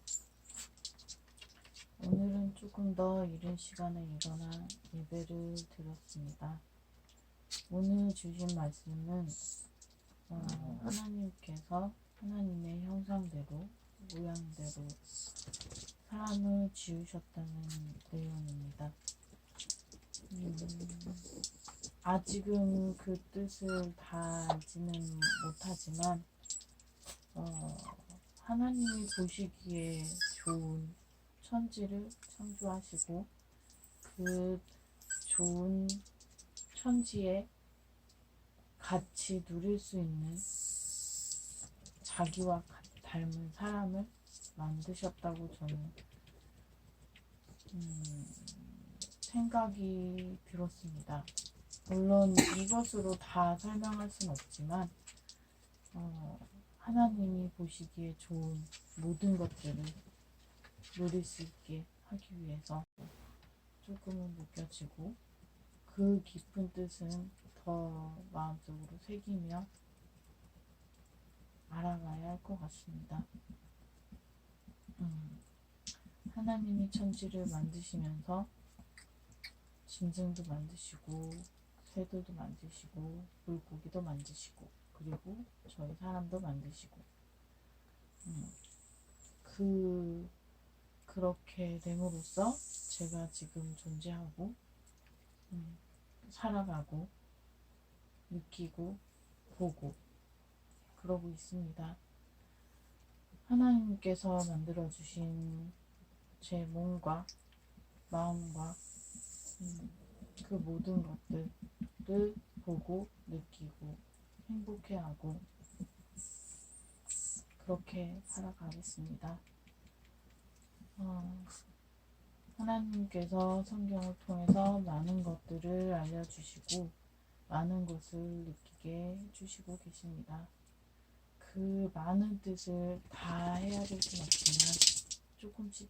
오늘은 조금 더 이른 시간에 일어나 예배를 드렸습니다. 오늘 주신 말씀은 하나님께서 하나님의 형상대로 모양대로 사람을 지으셨다는 내용입니다. 아직은 그 뜻을 다 알지는 못하지만 하나님이 보시기에 좋은 천지를 창조하시고 그 좋은 천지에 같이 누릴 수 있는 자기와 닮은 사람을 만드셨다고 저는 생각이 들었습니다. 물론 이것으로 다 설명할 수는 없지만 하나님이 보시기에 좋은 모든 것들을 누릴 수 있게 하기 위해서 조금은 느껴지고 그 깊은 뜻은 더 마음속으로 새기며 알아가야 할 것 같습니다. 하나님이 천지를 만드시면서 짐승도 만드시고 새들도 만드시고 물고기도 만드시고 그리고 저희 사람도 만드시고 그렇게 됨으로써 제가 지금 존재하고 살아가고 느끼고 보고 그러고 있습니다. 하나님께서 만들어주신 제 몸과 마음과 그 모든 것들을 보고 느끼고 행복해하고 그렇게 살아가겠습니다. 하나님께서 성경을 통해서 많은 것들을 알려주시고 많은 것을 느끼게 해주시고 계십니다. 그 많은 뜻을 다 해야 될 수는 없지만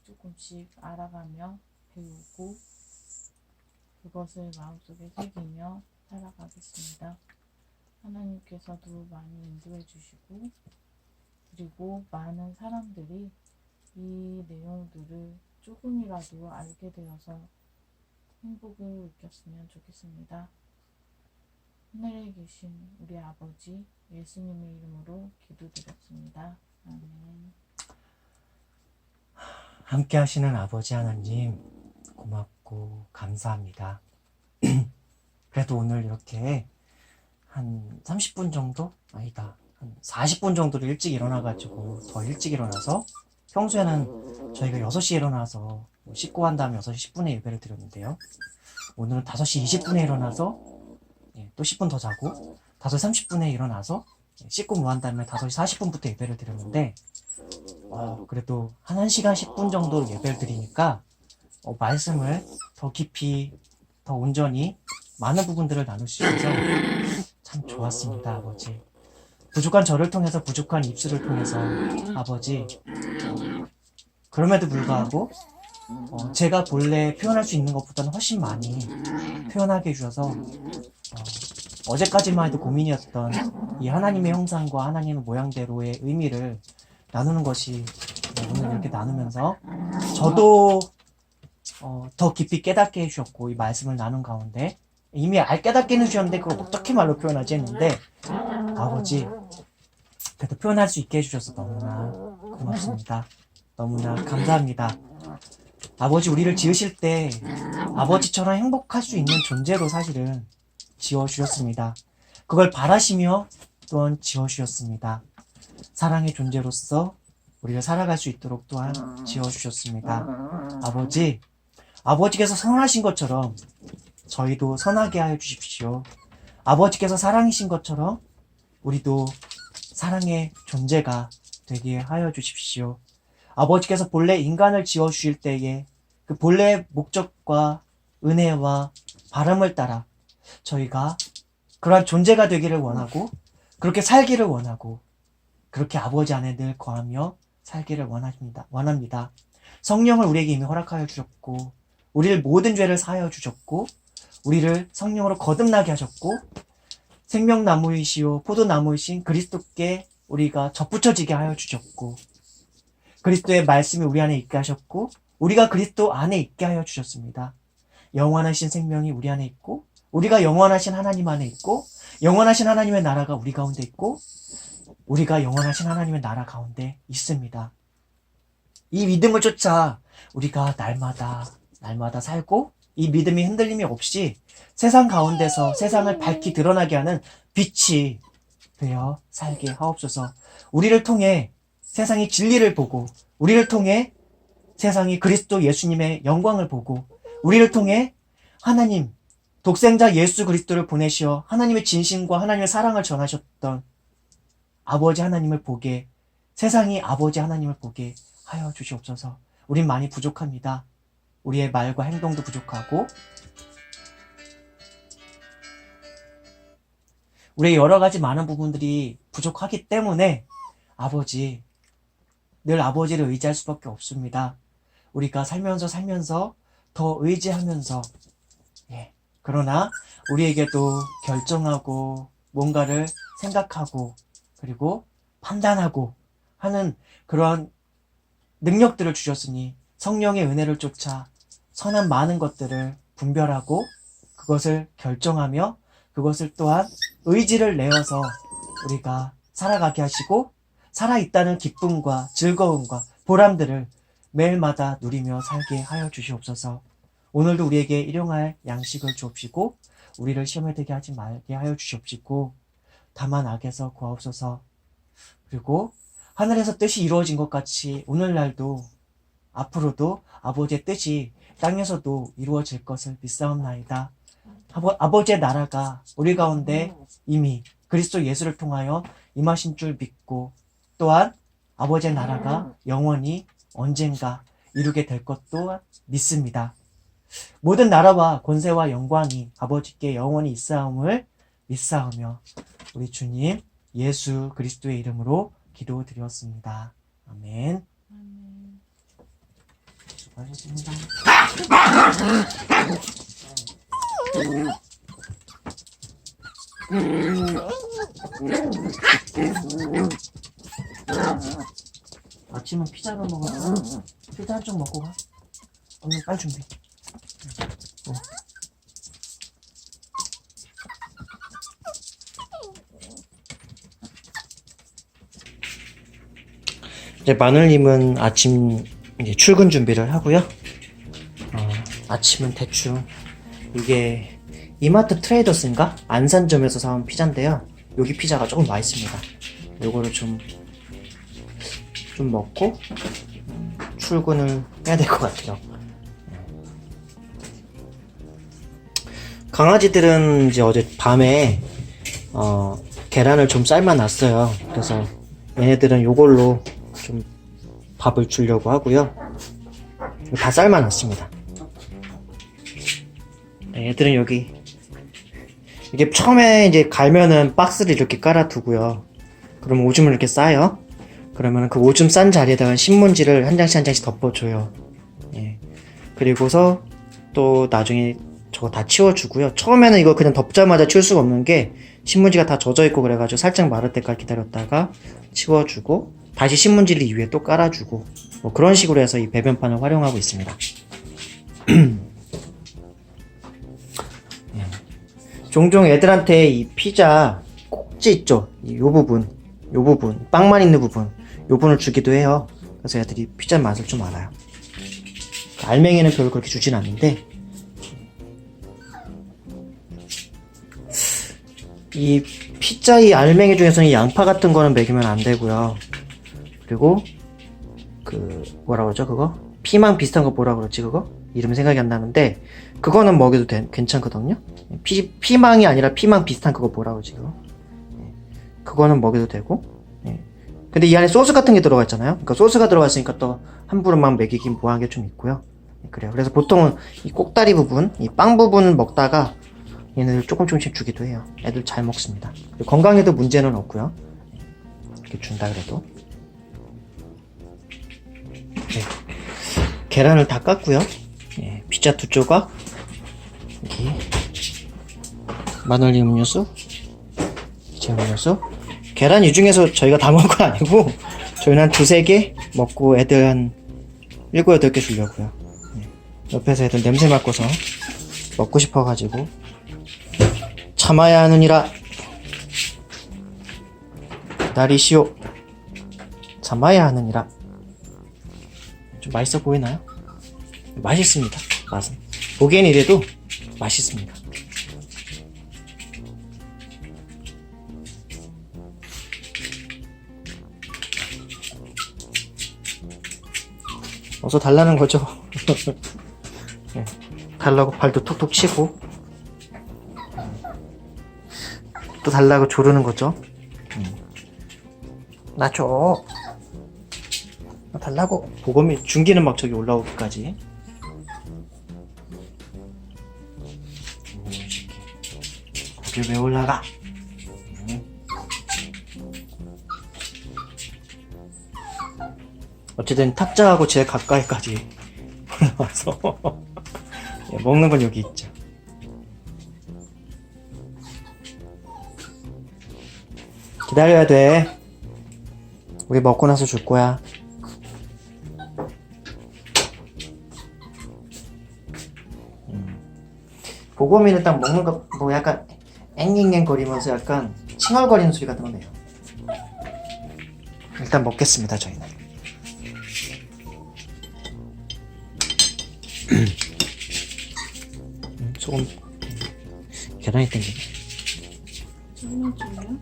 조금씩 알아가며 배우고 그것을 마음속에 새기며 살아가겠습니다. 하나님께서도 많이 인도해 주시고 그리고 많은 사람들이 이 내용들을 조금이라도 알게 되어서 행복을 느꼈으면 좋겠습니다. 하늘에 계신 우리 아버지 예수님의 이름으로 기도드렸습니다. 아멘. 함께 하시는 아버지 하나님 고맙고 감사합니다. 그래도 오늘 이렇게 한 30분 정도? 아니다. 한 40분 정도로 일찍 일어나가지고 더 일찍 일어나서 평소에는 저희가 6시에 일어나서 씻고 한 다음에 6시 10분에 예배를 드렸는데요. 오늘은 5시 20분에 일어나서 또 10분 더 자고 5시 30분에 일어나서 씻고 뭐 한 다음에 5시 40분부터 예배를 드렸는데 그래도 한 1시간 10분 정도 예배를 드리니까 말씀을 더 깊이 더 온전히 많은 부분들을 나눌 수 있어서 참 좋았습니다. 아버지 부족한 저를 통해서 부족한 입술을 통해서 아버지 그럼에도 불구하고 제가 본래 표현할 수 있는 것보다는 훨씬 많이 표현하게 해주셔서 어제까지만 해도 고민이었던 이 하나님의 형상과 하나님의 모양대로의 의미를 나누는 것이 오늘 이렇게 나누면서 저도 더 깊이 깨닫게 해주셨고 이 말씀을 나눈 가운데 이미 깨닫게는 해주셨는데 그걸 어떻게 말로 표현하지 했는데 아버지 그래도 표현할 수 있게 해주셔서 너무나 고맙습니다. 너무나 감사합니다. 아버지 우리를 지으실 때 아버지처럼 행복할 수 있는 존재로 사실은 지어주셨습니다. 그걸 바라시며 또한 지어주셨습니다. 사랑의 존재로서 우리를 살아갈 수 있도록 또한 지어주셨습니다. 아버지께서 선하신 것처럼 저희도 선하게 하여 주십시오. 아버지께서 사랑이신 것처럼 우리도 사랑의 존재가 되게 하여 주십시오. 아버지께서 본래 인간을 지어주실 때에 그 본래의 목적과 은혜와 바람을 따라 저희가 그러한 존재가 되기를 원하고 그렇게 살기를 원하고 그렇게 아버지 안에 늘 거하며 살기를 원합니다. 성령을 우리에게 이미 허락하여 주셨고 우리를 모든 죄를 사하여 주셨고 우리를 성령으로 거듭나게 하셨고 생명나무이시오 포도나무이신 그리스도께 우리가 접붙여지게 하여 주셨고 그리스도의 말씀이 우리 안에 있게 하셨고 우리가 그리스도 안에 있게 하여 주셨습니다. 영원하신 생명이 우리 안에 있고 우리가 영원하신 하나님 안에 있고 영원하신 하나님의 나라가 우리 가운데 있고 우리가 영원하신 하나님의 나라 가운데 있습니다. 이 믿음을 쫓아 우리가 날마다 살고 이 믿음이 흔들림이 없이 세상 가운데서 세상을 밝히 드러나게 하는 빛이 되어 살게 하옵소서. 우리를 통해 세상이 진리를 보고 우리를 통해 세상이 그리스도 예수님의 영광을 보고 우리를 통해 하나님 독생자 예수 그리스도를 보내시어 하나님의 진심과 하나님의 사랑을 전하셨던 아버지 하나님을 보게 세상이 아버지 하나님을 보게 하여 주시옵소서. 우린 많이 부족합니다. 우리의 말과 행동도 부족하고 우리의 여러 가지 많은 부분들이 부족하기 때문에 아버지 늘 아버지를 의지할 수밖에 없습니다. 우리가 살면서 더 의지하면서 그러나 우리에게도 결정하고 뭔가를 생각하고 그리고 판단하고 하는 그러한 능력들을 주셨으니 성령의 은혜를 쫓아 선한 많은 것들을 분별하고 그것을 결정하며 그것을 또한 의지를 내어서 우리가 살아가게 하시고 살아있다는 기쁨과 즐거움과 보람들을 매일마다 누리며 살게 하여 주시옵소서. 오늘도 우리에게 일용할 양식을 주옵시고 우리를 시험에 들게 하지 말게 하여 주시옵시고 다만 악에서 구하옵소서. 그리고 하늘에서 뜻이 이루어진 것 같이 오늘날도 앞으로도 아버지의 뜻이 땅에서도 이루어질 것을 믿사옵나이다. 아버지의 나라가 우리 가운데 이미 그리스도 예수를 통하여 임하신 줄 믿고 또한 아버지의 나라가 영원히 언젠가 이루게 될 것도 믿습니다. 모든 나라와 권세와 영광이 아버지께 영원히 있사옴을 믿사오며 우리 주님 예수 그리스도의 이름으로 기도드렸습니다. 아멘. 수고하셨습니다. 아침은 피자로 먹었어. 피자 한 쪽 먹고 가. 오늘 빨리 준비. 이제 마늘님은 아침 이제 출근 준비를 하고요. 아침은 대충 이게 이마트 트레이더스인가? 안산점에서 사온 피자인데요. 여기 피자가 조금 맛있습니다. 요거를 좀 먹고 출근을 해야 될 것 같아요. 강아지들은 이제 어제 밤에 계란을 좀 삶아 놨어요. 그래서 얘네들은 요걸로 좀 밥을 주려고 하고요. 다 삶아 놨습니다. 얘들은 여기 이게 처음에 이제 갈면은 박스를 이렇게 깔아두고요. 그러면 오줌을 이렇게 싸요. 그러면 그 오줌 싼 자리에다가 신문지를 한 장씩 한 장씩 덮어줘요. 예. 그리고서 또 나중에 저거 다 치워주고요. 처음에는 이거 그냥 덮자마자 치울 수가 없는 게 신문지가 다 젖어있고 그래가지고 살짝 마를 때까지 기다렸다가 치워주고 다시 신문지를 이 위에 또 깔아주고 뭐 그런 식으로 해서 이 배변판을 활용하고 있습니다. 종종 애들한테 이 피자 꼭지 있죠? 요 부분, 빵만 있는 부분, 요 부분을 주기도 해요. 그래서 애들이 피자 맛을 좀 알아요. 알맹이는 별로 그렇게 주진 않는데, 이 피자 이 알맹이 중에서는 이 양파 같은 거는 먹이면 안 되고요. 그리고 뭐라 그러죠 그거? 피망 비슷한 거 뭐라 그러지 그거? 이름 생각이 안 나는데 그거는 먹여도 괜찮거든요. 피망이 아니라 피망 비슷한 그거 뭐라 그러지 그거? 그거는 먹여도 되고. 근데 이 안에 소스 같은 게 들어가 있잖아요. 그러니까 소스가 들어가 있으니까 또 함부로만 먹이긴 뭐한 게 좀 있고요. 그래요. 그래서 보통은 이 꼭다리 부분, 이 빵 부분을 먹다가 얘네들 조금씩 주기도 해요. 애들 잘 먹습니다. 건강에도 문제는 없고요. 이렇게 준다 그래도. 네. 계란을 다 깠고요. 예, 피자 2조각, 여기 마늘리 음료수, 제 음료수. 계란 이 중에서 저희가 다 먹은 건 아니고 저희는 한 2-3개 먹고 애들 한 7-8개 주려고요. 예. 옆에서 애들 냄새 맡고서 먹고 싶어가지고 참아야 하느니라 기다리시오. 참아야 하느니라. 좀 맛있어 보이나요? 맛있습니다. 맛은 보기엔 이래도 맛있습니다. 어서 달라는 거죠. 네, 달라고 발도 톡톡 치고 또 달라고 조르는 거죠. 나 줘. 나 달라고. 보검이 중기는 막 저기 올라오기까지. 거기 왜 올라가? 어쨌든 탁자하고 제일 가까이까지 올라와서 먹는 건 여기 있죠. 기다려야 돼. 우리 먹고 나서 줄 거야. 보검이는 딱 먹는 거 뭐 약간 앵앵앵 거리면서 약간 칭얼거리는 소리 같은 거 내요. 일단 먹겠습니다 저희는. 소금 계란이 땡기네. 소금 줄래요?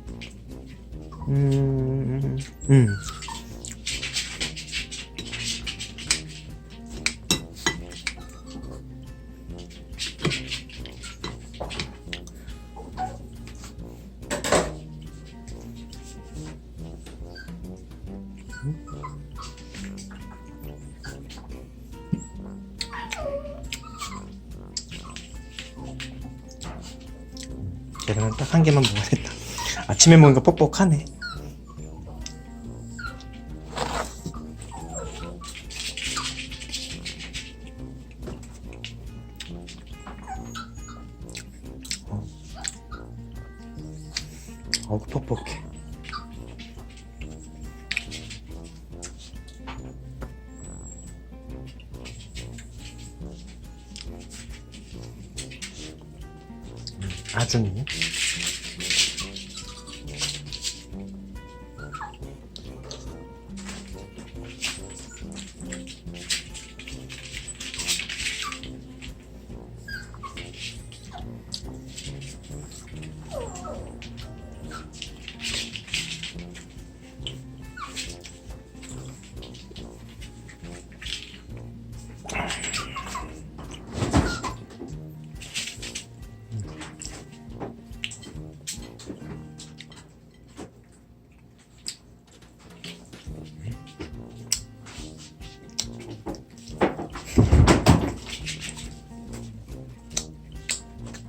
계란 딱 한 개만 먹어야겠다. 아침에 먹으니까 뻑뻑하네. 뻑뻑해. 아주니.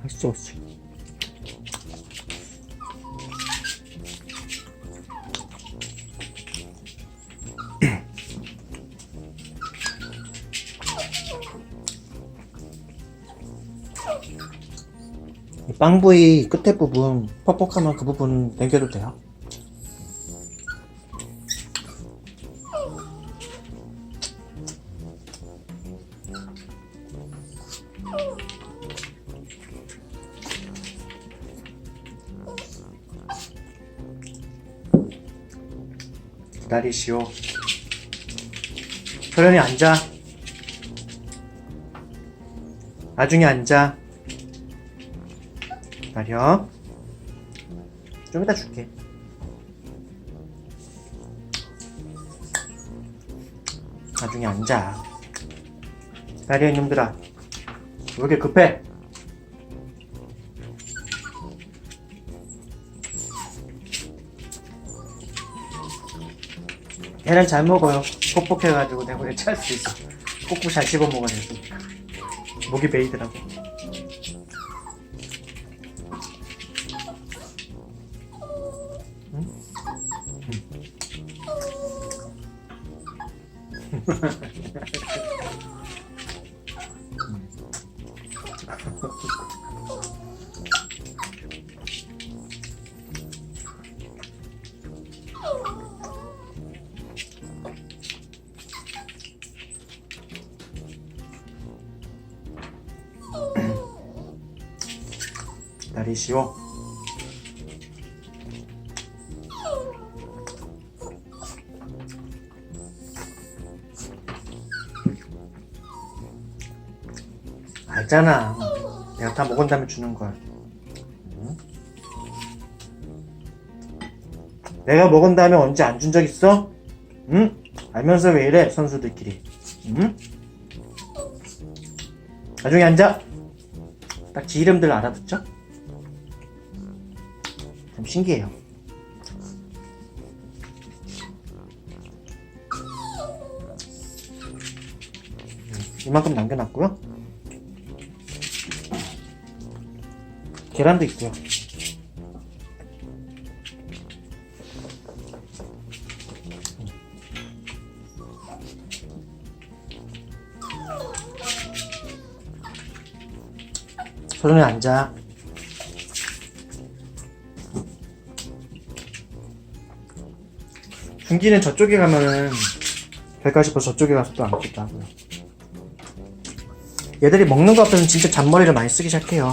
할 수 없어. 이 빵 부위 끝에 부분 퍽퍽하면 그 부분 남겨도 돼요. 기다리시오. 소련이 앉아. 나중에 앉아. 기다려. 좀 이따 줄게. 나중에 앉아. 기다려 이놈들아. 왜 이렇게 급해? 얘는 잘 먹어요. 뻑뻑해가지고 내가 오래 찰 수 있어. 꼭꼭 잘 씹어 먹어야 돼서. 목이 메이더라고. 응? 기다리시오. 알잖아. 내가 다 먹은 다음에 주는 거야. 응? 내가 먹은 다음에 언제 안 준 적 있어? 응? 알면서 왜 이래 선수들끼리. 응? 나중에 앉아. 딱 지 이름들 알아듣죠? 좀 신기해요. 이만큼 남겨놨고요. 계란도 있고요. 소련이 앉아. 중기는 저쪽에 가면은 될까 싶어 저쪽에 가서 또 앉기도 하고요. 얘들이 먹는 거 앞에서는 진짜 잔머리를 많이 쓰기 시작해요.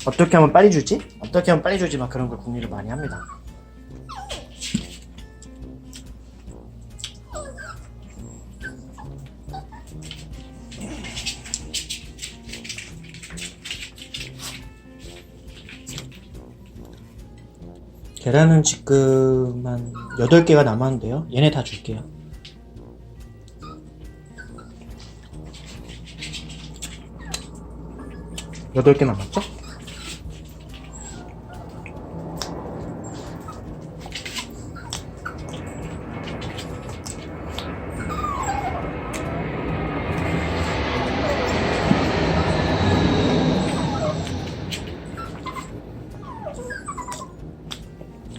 어떻게 하면 빨리 주지? 어떻게 하면 빨리 주지? 막 그런 걸 궁리를 많이 합니다. 계란은 지금 한 8개가 남았는데요. 얘네 다 줄게요. 8개 남았죠?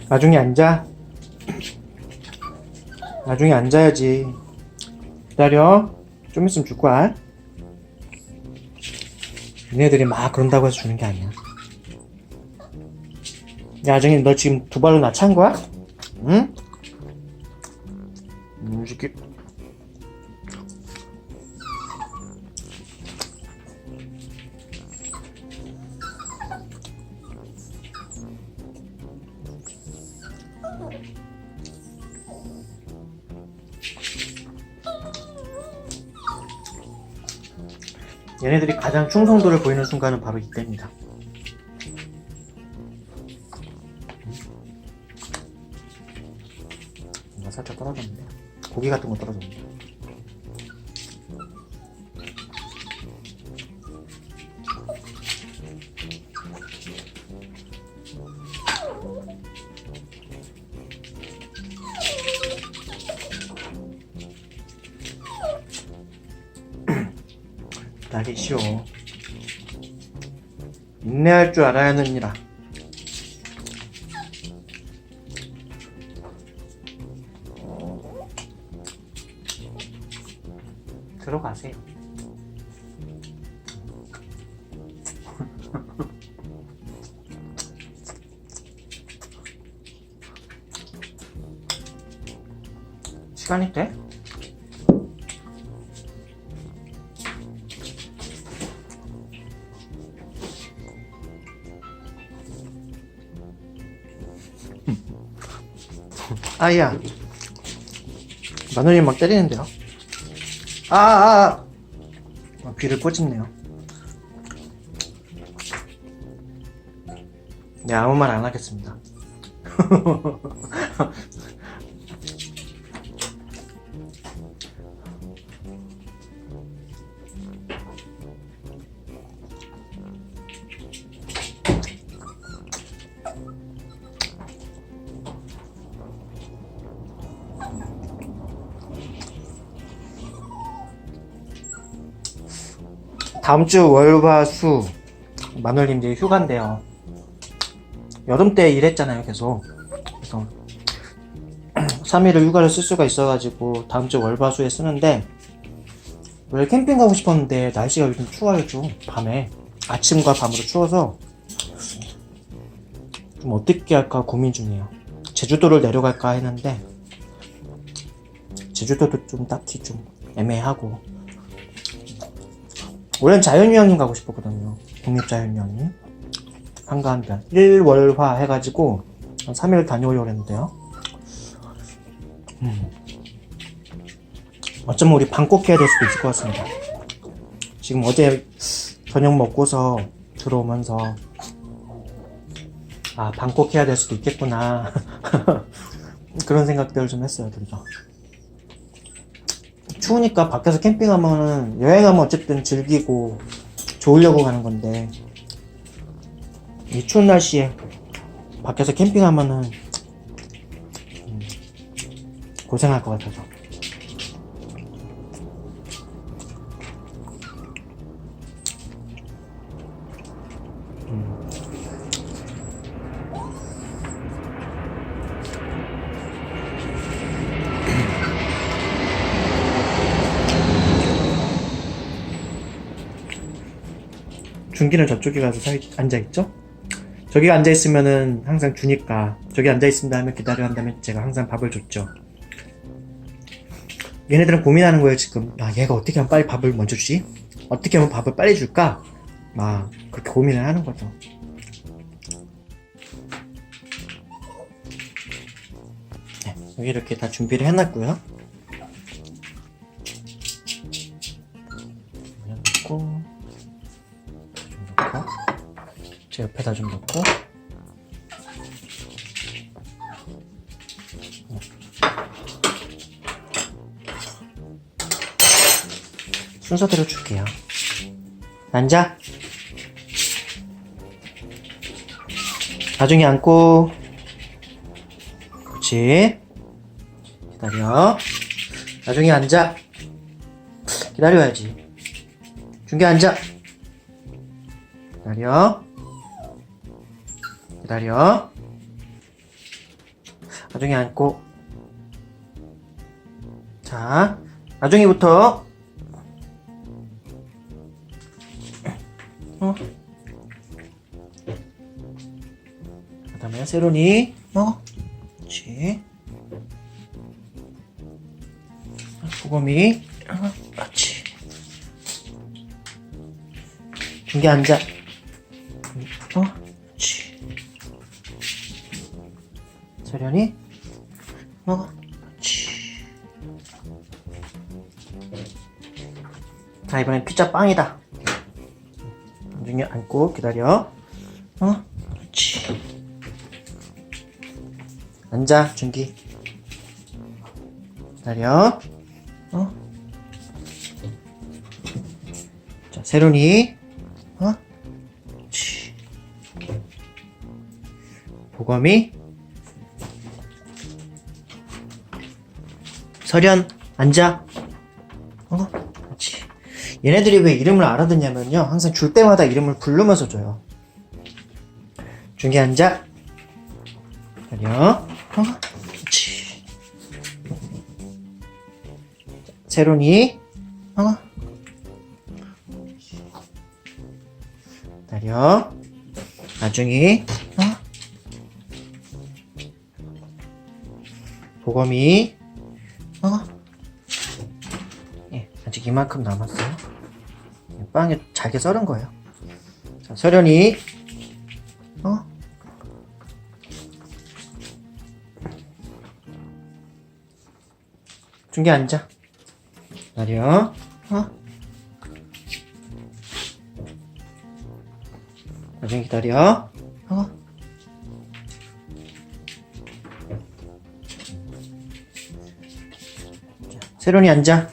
나중에 앉아. 나중에 앉아야지. 기다려. 좀 있으면 줄 거야. 얘네들이 막 그런다고 해서 주는 게 아니야. 야, 아정이 너 지금 두 발로 나 찬 거야? 응? 이렇게. 얘네들이 가장 충성도를 보이는 순간은 바로 이때입니다. 뭔가 살짝 떨어졌는데 고기 같은 거 떨어졌는데. 기다리시오. 인내할 줄 알아야 하느니라. 들어가세요. 시간이 돼? 아야, 마누님 막 때리는데요. 귀를 꼬집네요. 네, 아무 말 안 하겠습니다. 다음주 월화수 마눌님 이제 휴가인데요. 여름 때 일했잖아요 계속. 그래서 3일을 휴가를 쓸 수가 있어가지고 다음주 월화수에 쓰는데, 원래 캠핑 가고 싶었는데 날씨가 요즘 추워요. 좀 밤에 아침과 밤으로 추워서 좀 어떻게 할까 고민 중이에요. 제주도를 내려갈까 했는데 제주도도 좀 딱히 좀 애매하고, 원래는 자연휴양림 가고 싶었거든요. 국립자연휴양림 한가한변 1월화 해가지고 한 3일 다녀오려고 했는데요. 어쩌면 우리 방콕 해야 될 수도 있을 것 같습니다. 지금 어제 저녁 먹고서 들어오면서 방콕 해야 될 수도 있겠구나. 그런 생각들을 좀 했어요. 둘이서 추우니까 밖에서 캠핑하면은, 여행하면 어쨌든 즐기고 좋으려고 가는 건데, 이 추운 날씨에 밖에서 캠핑하면은 고생할 것 같아서. 준기는 저쪽에 가서 앉아있죠? 저기 앉아있으면은 항상 주니까, 저기 앉아있습니다 하면 기다려 한다면 제가 항상 밥을 줬죠. 얘네들은 고민하는 거예요 지금. 얘가 어떻게 하면 빨리 밥을 먼저 주지? 어떻게 하면 밥을 빨리 줄까? 막 그렇게 고민을 하는 거죠. 네, 여기 이렇게 다 준비를 해놨고요. 넣고, 제 옆에다 좀 넣고, 순서대로 줄게요. 앉아. 나중에 앉고. 그렇지. 기다려. 나중에 앉아. 기다려야지. 준기 앉아. 기다려. 기다려. 아중이 앉고. 자, 아중이부터. 그 다음에 세론이. 그렇지. 보검이. 그렇지. 중기 앉아. 그렇지. 세련이. 그렇지. 자, 이번엔 피자 빵이다. 중기 앉고 기다려. 그렇지. 앉아, 준기. 기다려. 자, 세론이. 그렇지. 보검이. 설현, 앉아. 그렇지. 얘네들이 왜 이름을 알아듣냐면요. 항상 줄 때마다 이름을 부르면서 줘요. 준기 앉아. 기다려. 그렇지. 세론이. 기다려. 나중에. 보검이. 예, 아직 이만큼 남았어요. 빵에 잘게 썰은 거예요. 자, 서련이. 중계 앉아. 기다려. 나중에 기다려. 세론이 앉아.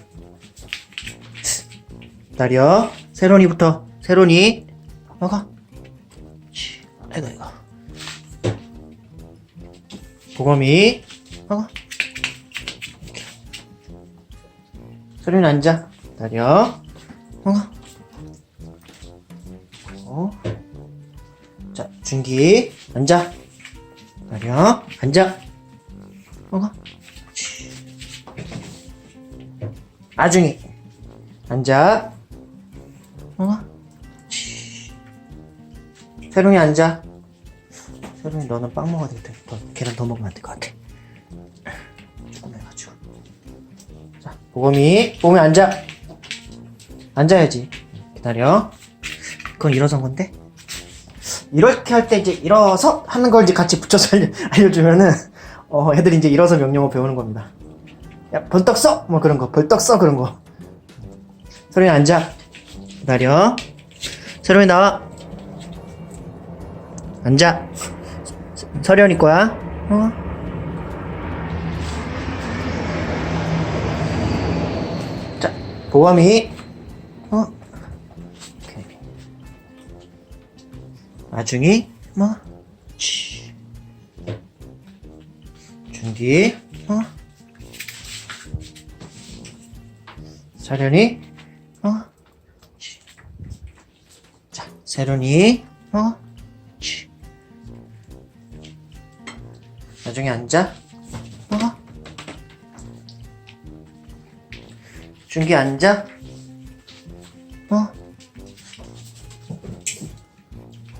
기다려. 세론이부터. 세론이. 아이고, 아이고. 보검이. 세론이 앉아. 기다려. 자, 준기. 앉아. 기다려. 앉아. 아중이. 앉아. 세롱이 앉아. 세롱이 너는 빵 먹어야 되겠다. 계란 더 먹으면 안 될 것 같아. 조금 해가지고. 자, 보검이 앉아. 앉아야지. 기다려. 그건 일어선 건데. 이렇게 할 때 이제 일어서 하는 걸 이제 같이 붙여서 알려주면은 애들이 이제 일어서 명령어 배우는 겁니다. 야, 벌떡 써! 뭐 그런 거. 벌떡 써! 그런 거. 세롱이 앉아. 기다려. 세롱이 나와. 앉아. 서련이 거야. 자, 보검이. 오케이. 아중이. 준기. 서련이. 자, 세련이. 나중에 앉아. 준기 앉아.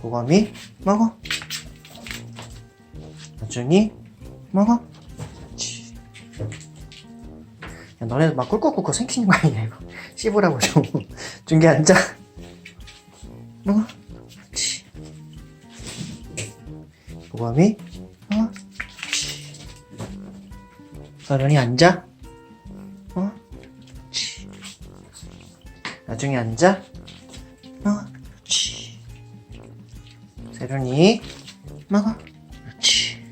보검이 먹어. 나중에 먹어. 야, 너네들 막 꿀꺽꿀꺽 생기는 거 아니냐 이거. 씹으라고 좀. 준기 앉아. 먹어. 보검이 서련이 앉아. 나중에 앉아. 그렇지. 세련이 먹어. 그렇지.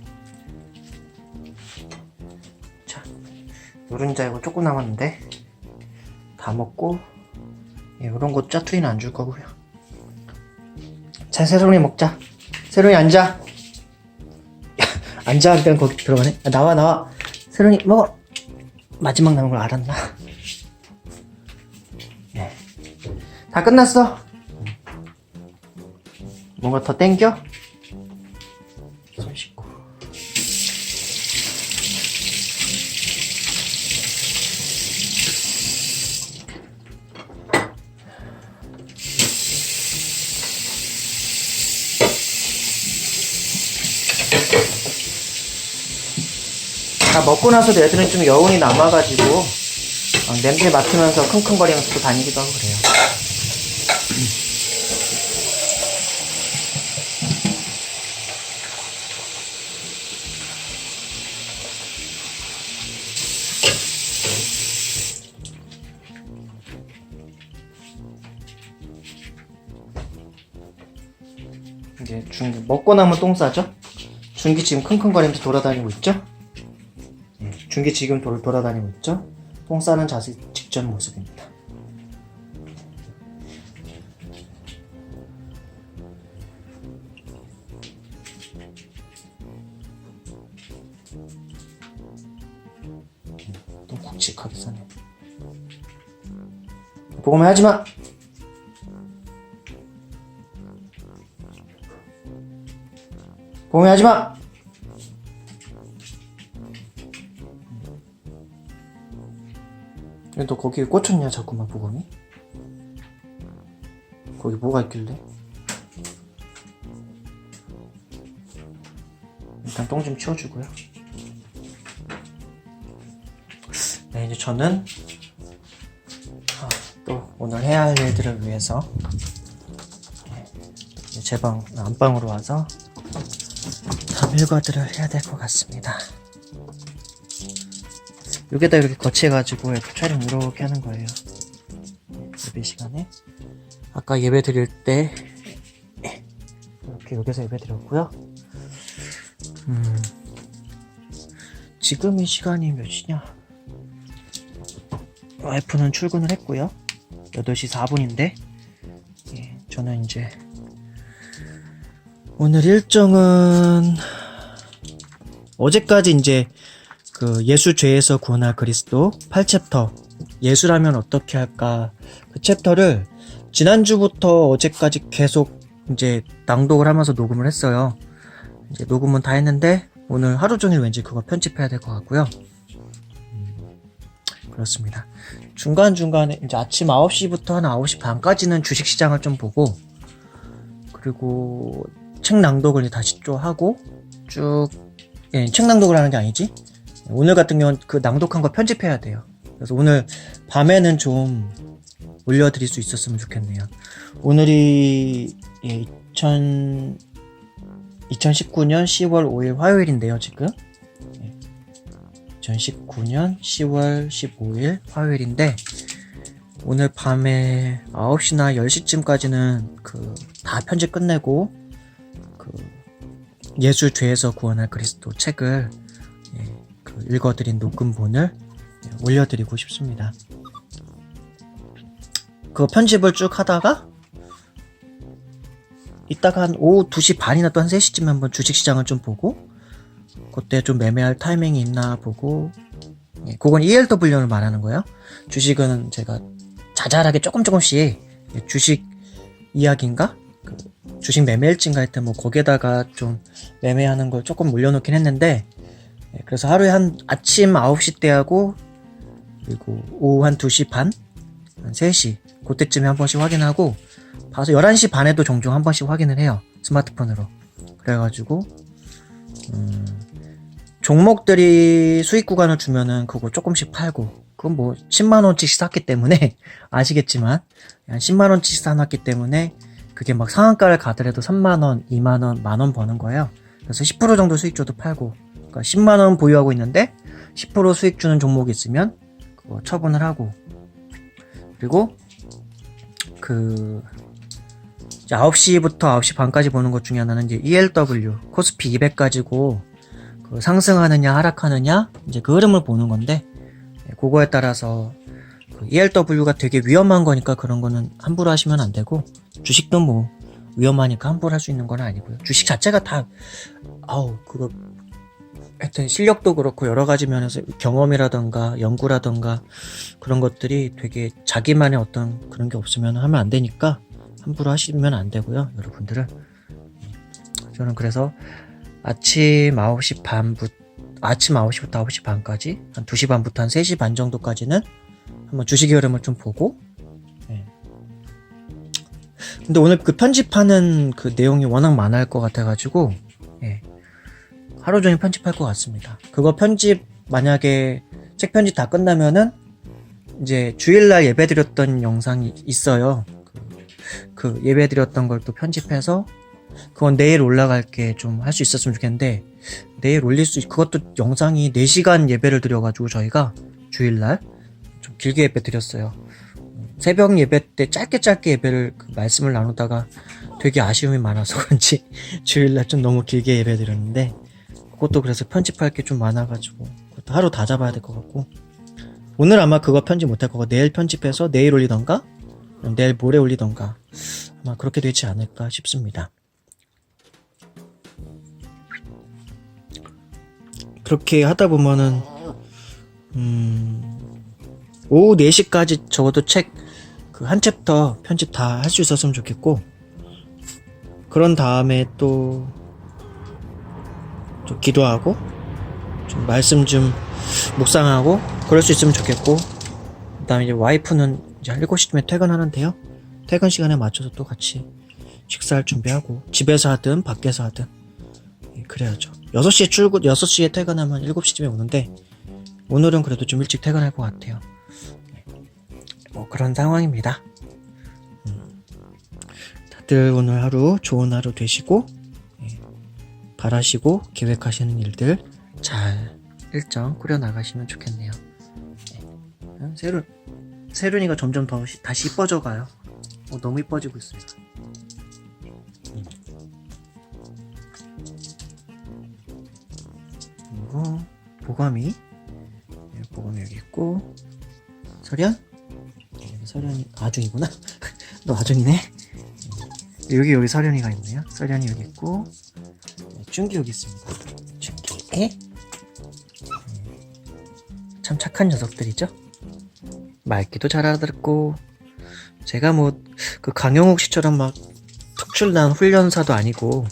자, 노른자 이거 조금 남았는데 다 먹고 이런 거 짜투리는 안 줄 거고요. 자, 세련이 먹자. 세련이 앉아. 앉아 할 때는 거기 들어가네. 아, 나와. 세련이 먹어. 마지막 남은 걸 알았나? 네. 다 끝났어. 뭔가 더 땡겨? 손 씻고. 다 먹고 나서도 애들은 좀 여운이 남아가지고 냄새 맡으면서 킁킁거리면서 또 다니기도 하고 그래요. 이제 준기 먹고 나면 똥 싸죠? 준기 지금 킁킁거리면서 돌아다니고 있죠? 준기 지금 돌아다니고 있죠? 똥 싸는 자세 직전 모습입니다. 똥 굵직하게 싸네. 보고만 하지마! 보고만 하지마! 너 거기에 꽂혔냐 자꾸만 보검이? 거기 뭐가 있길래? 일단 똥 좀 치워주고요. 네, 이제 저는 또 오늘 해야 할 일들을 위해서 제 방 안방으로 와서 다음 일과들을 해야 될 것 같습니다. 여기다 이렇게 거치해가지고 촬영 이렇게 하는 거예요. 예배 시간에 아까 예배 드릴 때 이렇게 여기서 예배 드렸고요. 지금 이 시간이 몇 시냐? 와이프는 출근을 했고요. 8시 4분인데 저는 이제 오늘 일정은 어제까지 이제 그 예수 죄에서 구원할 그리스도 8챕터 예수라면 어떻게 할까 그 챕터를 지난주부터 어제까지 계속 이제 낭독을 하면서 녹음을 했어요. 이제 녹음은 다 했는데 오늘 하루 종일 왠지 그거 편집해야 될 것 같고요. 그렇습니다. 중간중간에 이제 아침 9시부터 한 9시 반까지는 주식시장을 좀 보고 그리고 책 낭독을 다시 또 하고 쭉 책 낭독을 하는 게 아니지 오늘 같은 경우는 그 낭독한 거 편집해야 돼요. 그래서 오늘 밤에는 좀 올려드릴 수 있었으면 좋겠네요. 오늘이 2019년 10월 5일 화요일인데요, 지금. 2019년 10월 15일 화요일인데, 오늘 밤에 9시나 10시쯤까지는 다 편집 끝내고, 예수 죄에서 구원할 그리스도 책을 읽어드린 녹음본을 올려드리고 싶습니다. 그 편집을 쭉 하다가 이따가 한 오후 2시 반이나 또 한 3시쯤에 한번 주식시장을 좀 보고 그때 좀 매매할 타이밍이 있나 보고 그건 ELW를 말하는 거예요. 주식은 제가 자잘하게 조금씩 주식 이야기인가? 주식 매매일지인가 하여튼 뭐 거기에다가 좀 매매하는 걸 조금 올려놓긴 했는데 그래서 하루에 한 아침 9시 때하고 그리고 오후 한 2시 반? 한 3시 그때쯤에 한 번씩 확인하고 봐서 11시 반에도 종종 한 번씩 확인을 해요. 스마트폰으로. 그래가지고 종목들이 수익 구간을 주면은 그거 조금씩 팔고 그건 뭐 10만원씩 샀기 때문에 아시겠지만 한 10만원씩 사놨기 때문에 그게 막 상한가를 가더라도 3만원, 2만원, 만원 버는 거예요. 그래서 10% 정도 수익 줘도 팔고 그러니까 10만원 보유하고 있는데 10% 수익 주는 종목이 있으면 그거 처분을 하고 그리고 9시부터 9시 반까지 보는 것 중에 하나는 이제 ELW 코스피 200 가지고 상승하느냐 하락하느냐 이제 그 흐름을 보는 건데 그거에 따라서 ELW가 되게 위험한 거니까 그런 거는 함부로 하시면 안 되고 주식도 뭐 위험하니까 함부로 할 수 있는 건 아니고요. 주식 자체가 다 그거 하여튼 실력도 그렇고 여러 가지 면에서 경험이라던가 연구라던가 그런 것들이 되게 자기만의 어떤 그런 게 없으면 하면 안 되니까 함부로 하시면 안 되고요. 여러분들은 저는 그래서 아침 9시부터 9시 반까지 한 2시 반부터 한 3시 반 정도까지는 한번 주식의 흐름을 좀 보고 근데 오늘 그 편집하는 그 내용이 워낙 많을 것 같아가지고 하루 종일 편집할 것 같습니다. 그거 편집 만약에 책 편집 다 끝나면은 이제 주일날 예배 드렸던 영상이 있어요. 그 예배 드렸던 걸 또 편집해서 그건 내일 올라갈게 좀 할 수 있었으면 좋겠는데, 내일 올릴 그것도 영상이 4시간 예배를 드려가지고 저희가 주일날 좀 길게 예배 드렸어요. 새벽 예배 때 짧게 예배를 말씀을 나누다가 되게 아쉬움이 많아서 그런지 주일날 좀 너무 길게 예배 드렸는데, 그것도 그래서 편집할 게 좀 많아가지고 그것도 하루 다 잡아야 될 것 같고, 오늘 아마 그거 편집 못할 거고 내일 편집해서 내일 올리던가 내일 모레 올리던가 아마 그렇게 되지 않을까 싶습니다. 그렇게 하다 보면은 오후 4시까지 적어도 책 한 챕터 편집 다 할 수 있었으면 좋겠고, 그런 다음에 또 좀 기도하고 좀 말씀 좀 묵상하고 그럴 수 있으면 좋겠고, 그 다음에 이제 와이프는 이제 7시쯤에 퇴근하는데요. 퇴근 시간에 맞춰서 또 같이 식사할 준비하고, 집에서 하든 밖에서 하든 그래야죠. 6시에 퇴근하면 7시쯤에 오는데, 오늘은 그래도 좀 일찍 퇴근할 것 같아요. 뭐 그런 상황입니다. 다들 오늘 하루 좋은 하루 되시고, 바라시고 계획하시는 일들 잘 일정 꾸려나가시면 좋겠네요. 세륜이가 점점 더 다시 이뻐져 가요. 너무 이뻐지고 있습니다. 그리고 보검이 여기 있고, 설현? 설현이 아중이구나. 너 아중이네. 여기 설현이가 있네요. 설현이 여기 있고, 준기 여기 있습니다. 준기. 참 착한 녀석들이죠. 말귀도 잘 알아듣고, 제가 뭐 그 강영욱 씨처럼 막 특출난 훈련사도 아니고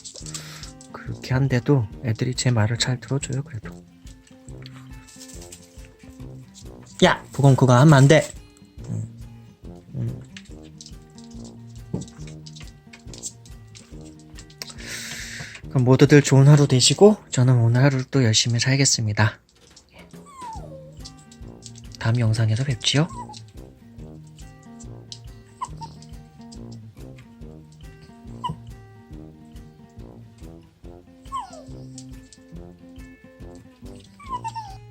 그렇게 한데도 애들이 제 말을 잘 들어줘요. 그래도. 야! 보검 그거 하면 안 돼! 그럼 모두들 좋은 하루 되시고, 저는 오늘 하루를 또 열심히 살겠습니다. 다음 영상에서 뵙지요.